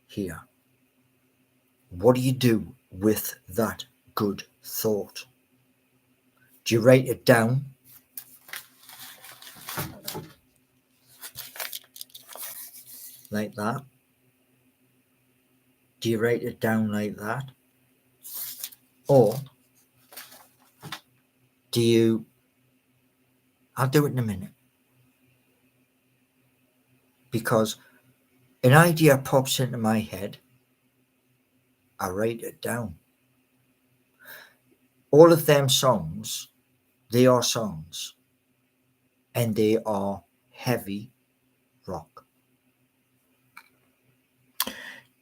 here. What do you do with that good thought? Do you write it down? Like that? Do you write it down like that? Or do you... I'll do it in a minute. Because an idea pops into my head, I write it down. All of them songs, they are songs. And they are heavy rock.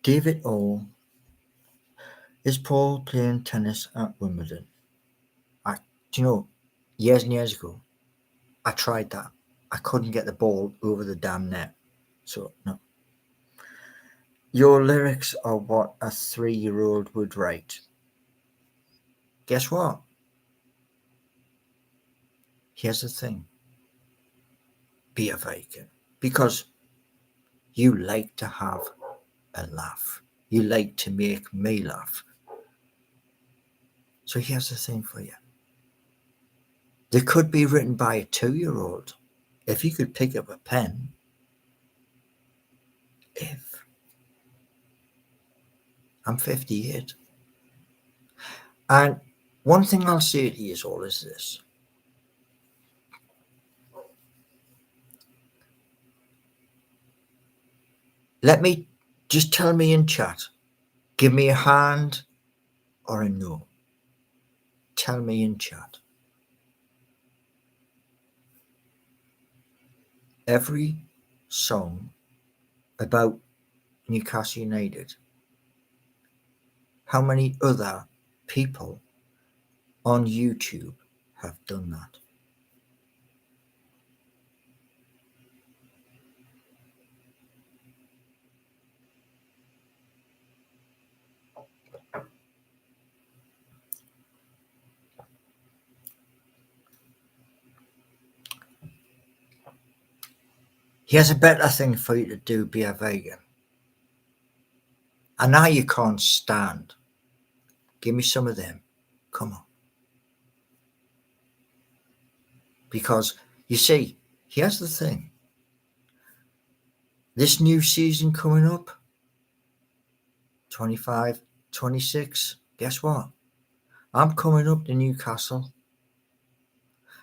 David O. Is Paul playing tennis at Wimbledon? Do you know, years and years ago, I tried that. I couldn't get the ball over the damn net. So, no. Your lyrics are what a 3-year-old would write. Guess what? Here's the thing. Be a vegan. Because you like to have a laugh. You like to make me laugh. So here's the thing for you. They could be written by a 2-year-old. If you could pick up a pen, I'm 58. And one thing I'll say to you all is this. Let me, just tell me in chat. Give me a hand or a no. Tell me in chat. Every song about Newcastle United, how many other people on YouTube have done that? Here's a better thing for you to do, be a vegan. I know you can't stand. Give me some of them. Come on. Because, you see, here's the thing. This new season coming up, 25, 26, guess what? I'm coming up to Newcastle.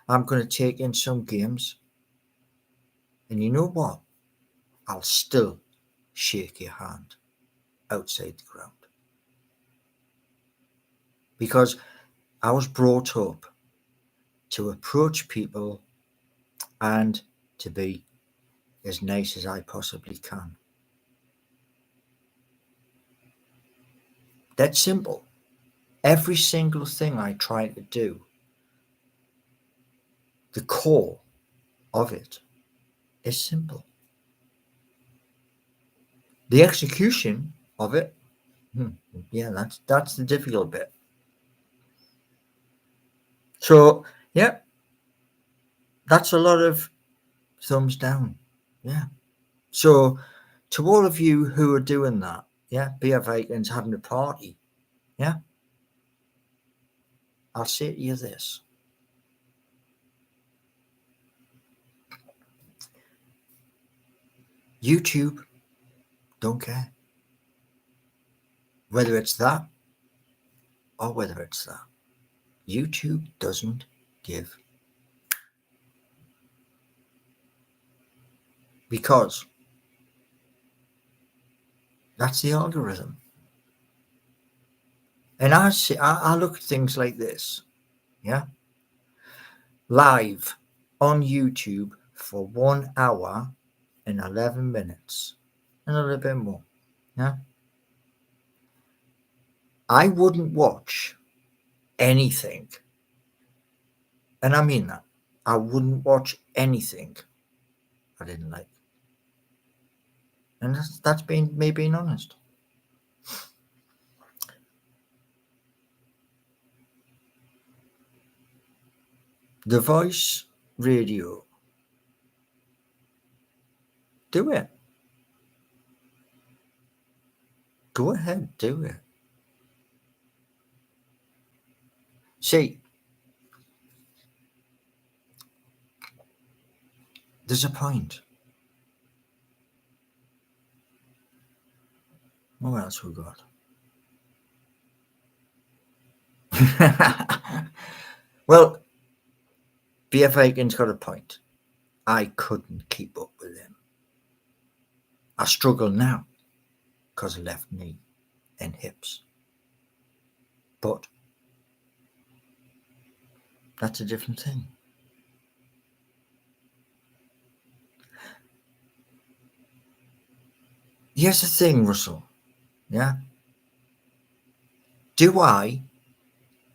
I'm going to take in some games. And you know what? I'll still shake your hand outside the ground. Because I was brought up to approach people and to be as nice as I possibly can. That's simple. Every single thing I try to do, the core of it is simple. The execution of it, yeah, that's the difficult bit. So, yeah, that's a lot of thumbs down. Yeah. So, to all of you who are doing that, yeah, BF Aikens having a party, yeah, I'll say to you this. YouTube don't care. Whether it's that or whether it's that. YouTube doesn't give. Because that's the algorithm. And I look at things like this, yeah? Live on YouTube for 1 hour and 11 minutes and a little bit more, yeah? I wouldn't watch anything, and I mean that. I wouldn't watch anything I didn't like. And that's been me being honest. The Voice Radio. Do it. Go ahead, do it. See, there's a point. What else we got? Well, BF Aiken's got a point. I couldn't keep up with him. I struggle now because of left knee and hips. But that's a different thing. Here's the thing, Russell. Yeah? Do I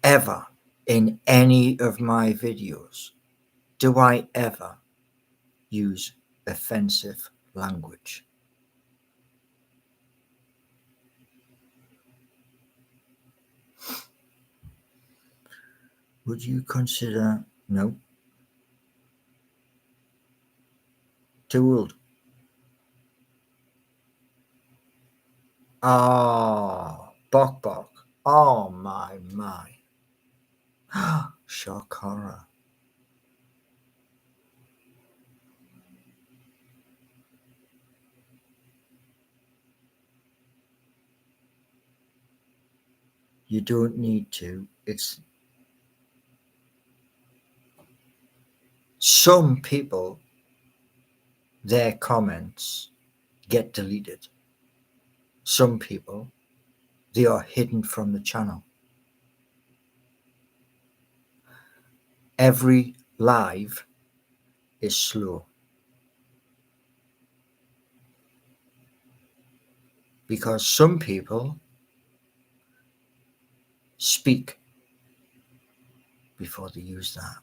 ever, in any of my videos, do I ever use offensive language? Would you consider no? Too old. Oh, Bok Bok. Oh my. Shock horror. You don't need to. It's some people, their comments get deleted. Some people, they are hidden from the channel. Every live is slow. Because some people speak before they use that.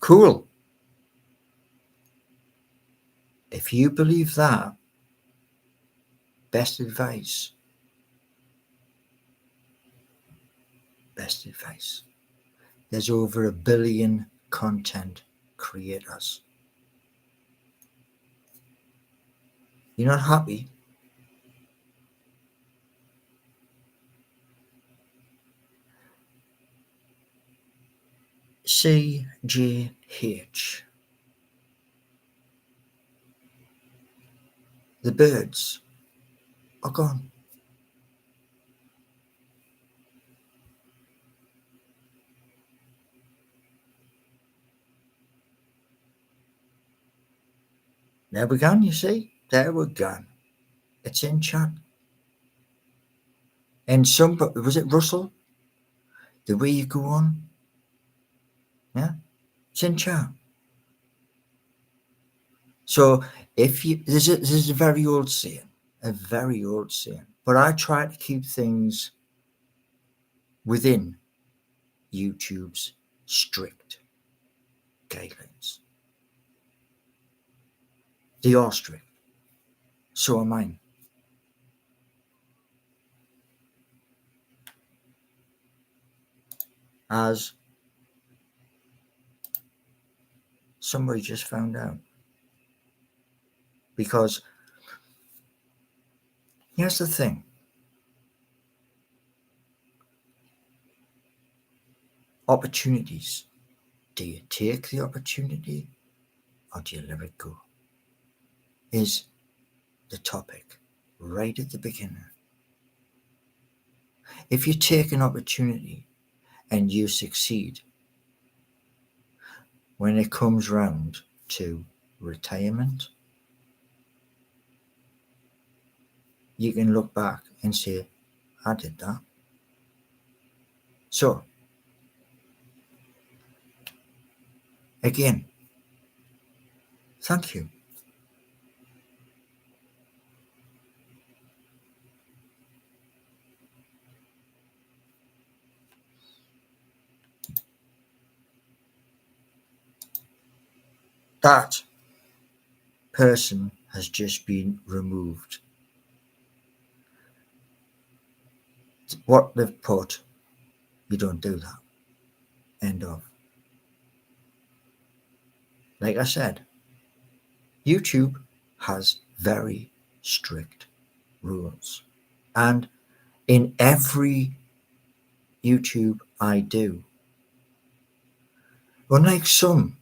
Cool. If you believe that, best advice. Best advice. There's over 1 billion content creators. You're not happy? CJH. The birds are gone. There we go, you see? There we go. It's in chat. And was it Russell? The way you go on? Yeah? It's in chat. So if you, there's a very old saying, but I try to keep things within YouTube's strict guidelines. They are strict. So are mine. As somebody just found out. Because here's the thing. Opportunities. Do you take the opportunity or do you let it go? Is the topic right at the beginning. If you take an opportunity and you succeed, when it comes round to retirement, you can look back and say, I did that. So, again, thank you. That person has just been removed. What they've put, you don't do that. End of. Like I said, YouTube has very strict rules. And in every YouTube I do, unlike some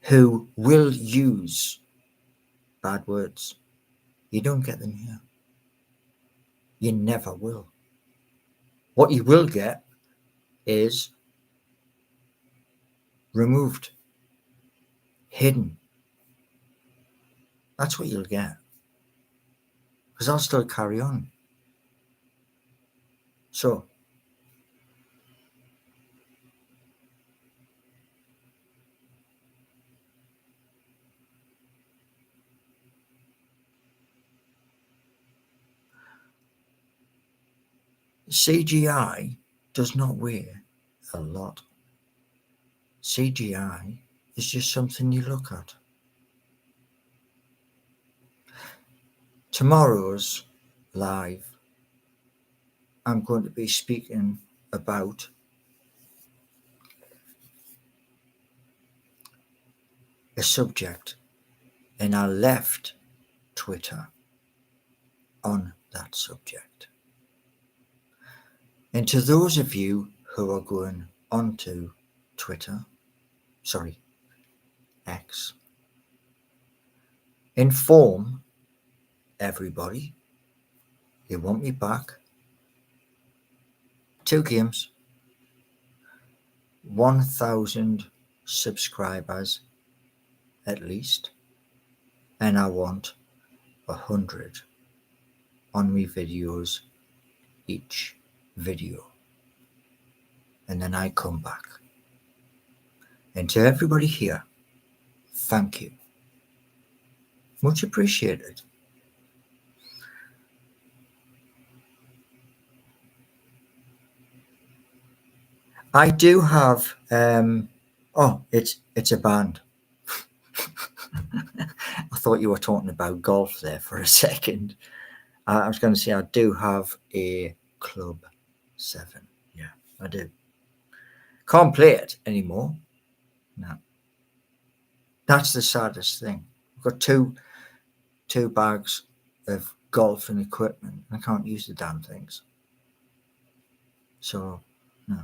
who will use bad words, you don't get them here. You never will. What you will get is removed, hidden. That's what you'll get. Because I'll still carry on. So, CGI does not weigh a lot. CGI is just something you look at. Tomorrow's live, I'm going to be speaking about a subject, and I left Twitter on that subject. And to those of you who are going onto Twitter, X, inform everybody you want me back. 2 games, 1,000 subscribers at least, and I want 100 on me videos each video. And then I come back. And to everybody here, thank you. Much appreciated. I do have it's a band. I thought you were talking about golf there for a second. I was going to say I do have a Club 7. Yeah, I do. Can't play it anymore. No. That's the saddest thing. I've got two bags of golfing equipment. I can't use the damn things. So, no.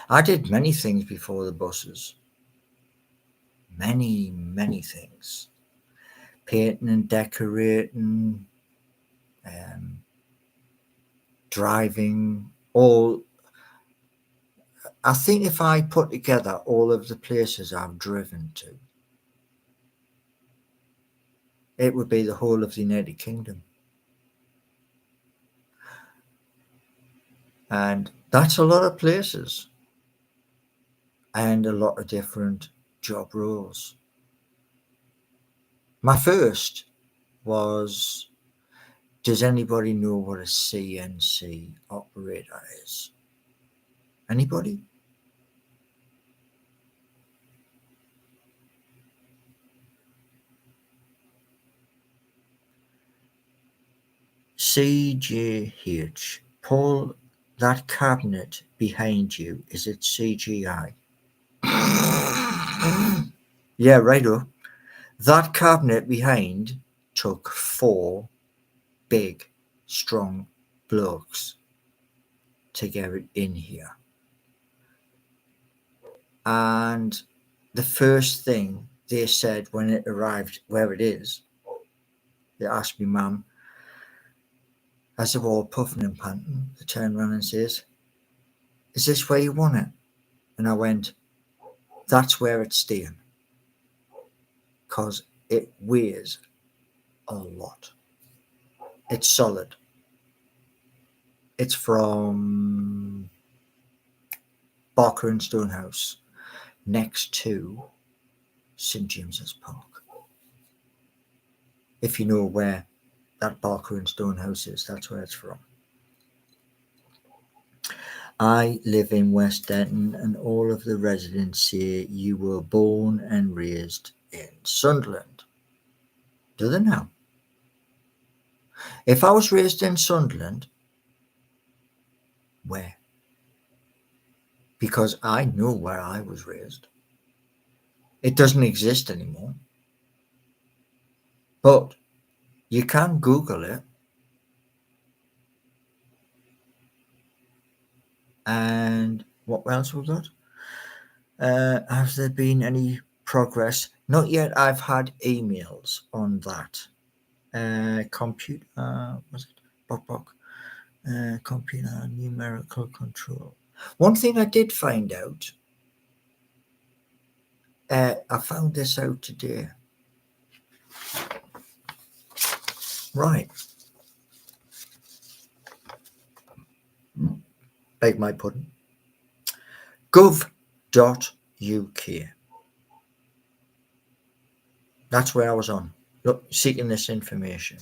I did many things before the buses. Many, many things. Painting and decorating, driving, all. I think if I put together all of the places I've driven to, it would be the whole of the United Kingdom. And that's a lot of places. and a lot of different job roles. My first was, does anybody know what a CNC operator is? Anybody? CJH. Paul, that cabinet behind you, is it CGI? Yeah, righto. That cabinet behind took 4 big, strong blokes to get it in here. And the first thing they said when it arrived where it is, they asked me, Mum, as they were all puffing and panting, they turned around and says, is this where you want it? And I went, that's where it's staying. Because it weighs a lot. It's solid. It's from Barker and Stonehouse, next to St James's Park. If you know where that Barker and Stonehouse is, that's where it's from. I live in West Denton, and all of the residents say you were born and raised in Sunderland. Do they now? If I was raised in Sunderland, where? Because I know where I was raised. It doesn't exist anymore. But you can Google it. And what else we got? Has there been any progress? Not yet. I've had emails on that. Computer, was it? Bok. Computer numerical control. One thing I did find out, I found this out today. Right. Beg my pardon. Gov.uk. That's where I was on. Look, seeking this information.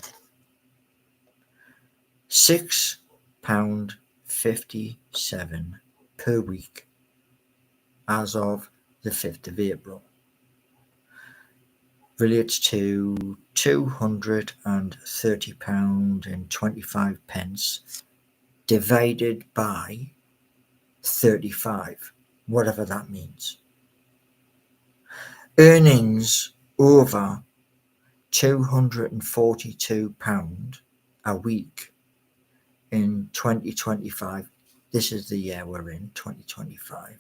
£6.57 per week as of the 5th of April. Relates to £230.25 divided by 35, whatever that means. Earnings over £242 a week in 2025. This is the year we're in, 2025.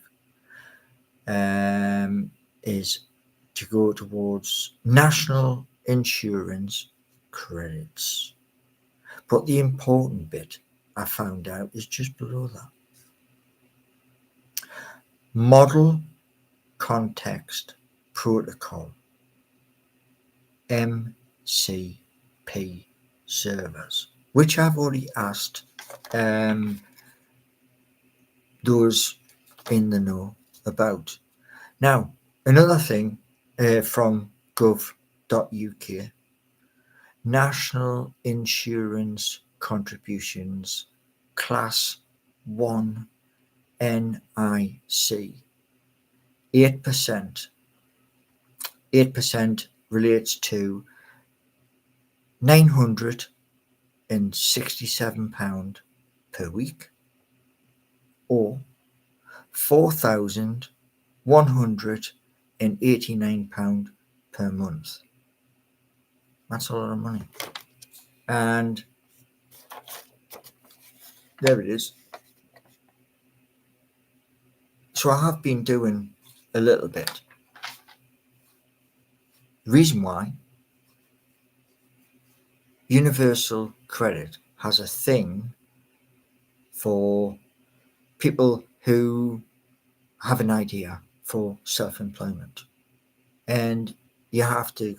Is to go towards national insurance credits. But the important bit I found out is just below that. Model Context Protocol, MCP servers, which I've already asked those in the know about. Now, another thing from gov.uk, National Insurance Contributions, Class 1 NIC, 8%. 8% relates to £967 per week, or £4,189 per month. That's a lot of money. And there it is. So I have been doing a little bit. The reason why Universal Credit has a thing for people who have an idea for self-employment, and you have to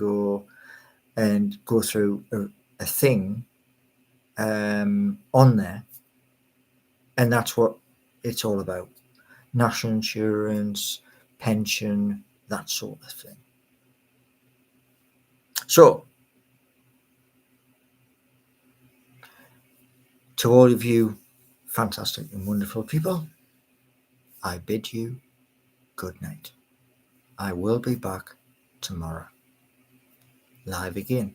go through a thing on there, and that's what it's all about. National insurance, pension, that sort of thing. So, to all of you fantastic and wonderful people, I bid you good night. I will be back tomorrow, live again,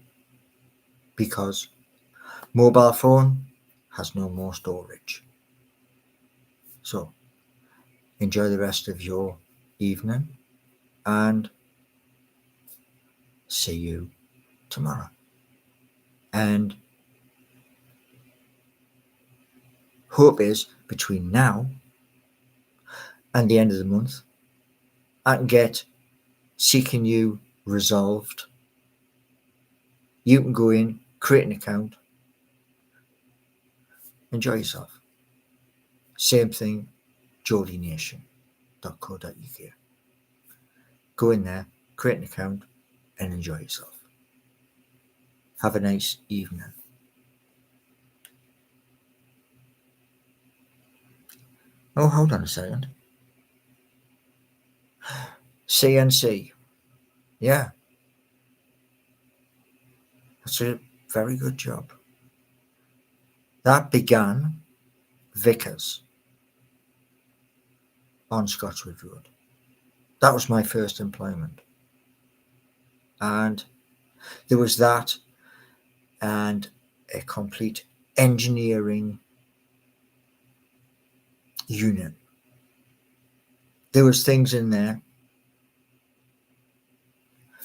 because mobile phone has no more storage. So, enjoy the rest of your evening and see you tomorrow. And hope is between now and the end of the month, I can get Seeking You resolved. You can go in, create an account, enjoy yourself. Same thing, jodynation.co.uk. Go in there, create an account, and enjoy yourself. Have a nice evening. Oh, hold on a second. CNC. Yeah. That's a very good job. That began Vickers on Scotchwood Road. That was my first employment. And there was that and a complete engineering unit. There was things in there,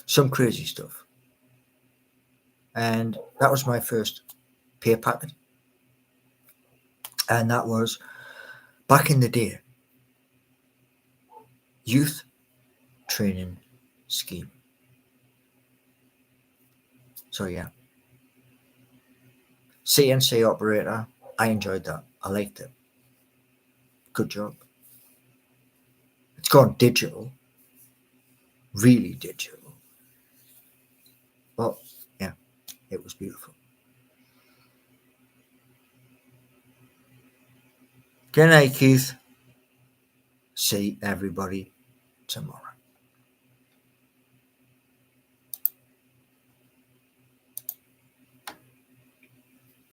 some crazy stuff. And that was my first pay packet. And that was back in the day, youth training scheme. So yeah, CNC operator, I enjoyed that. I liked it. Good job. It's gone digital, really digital. But yeah, it was beautiful. Good night, Keith. See everybody tomorrow.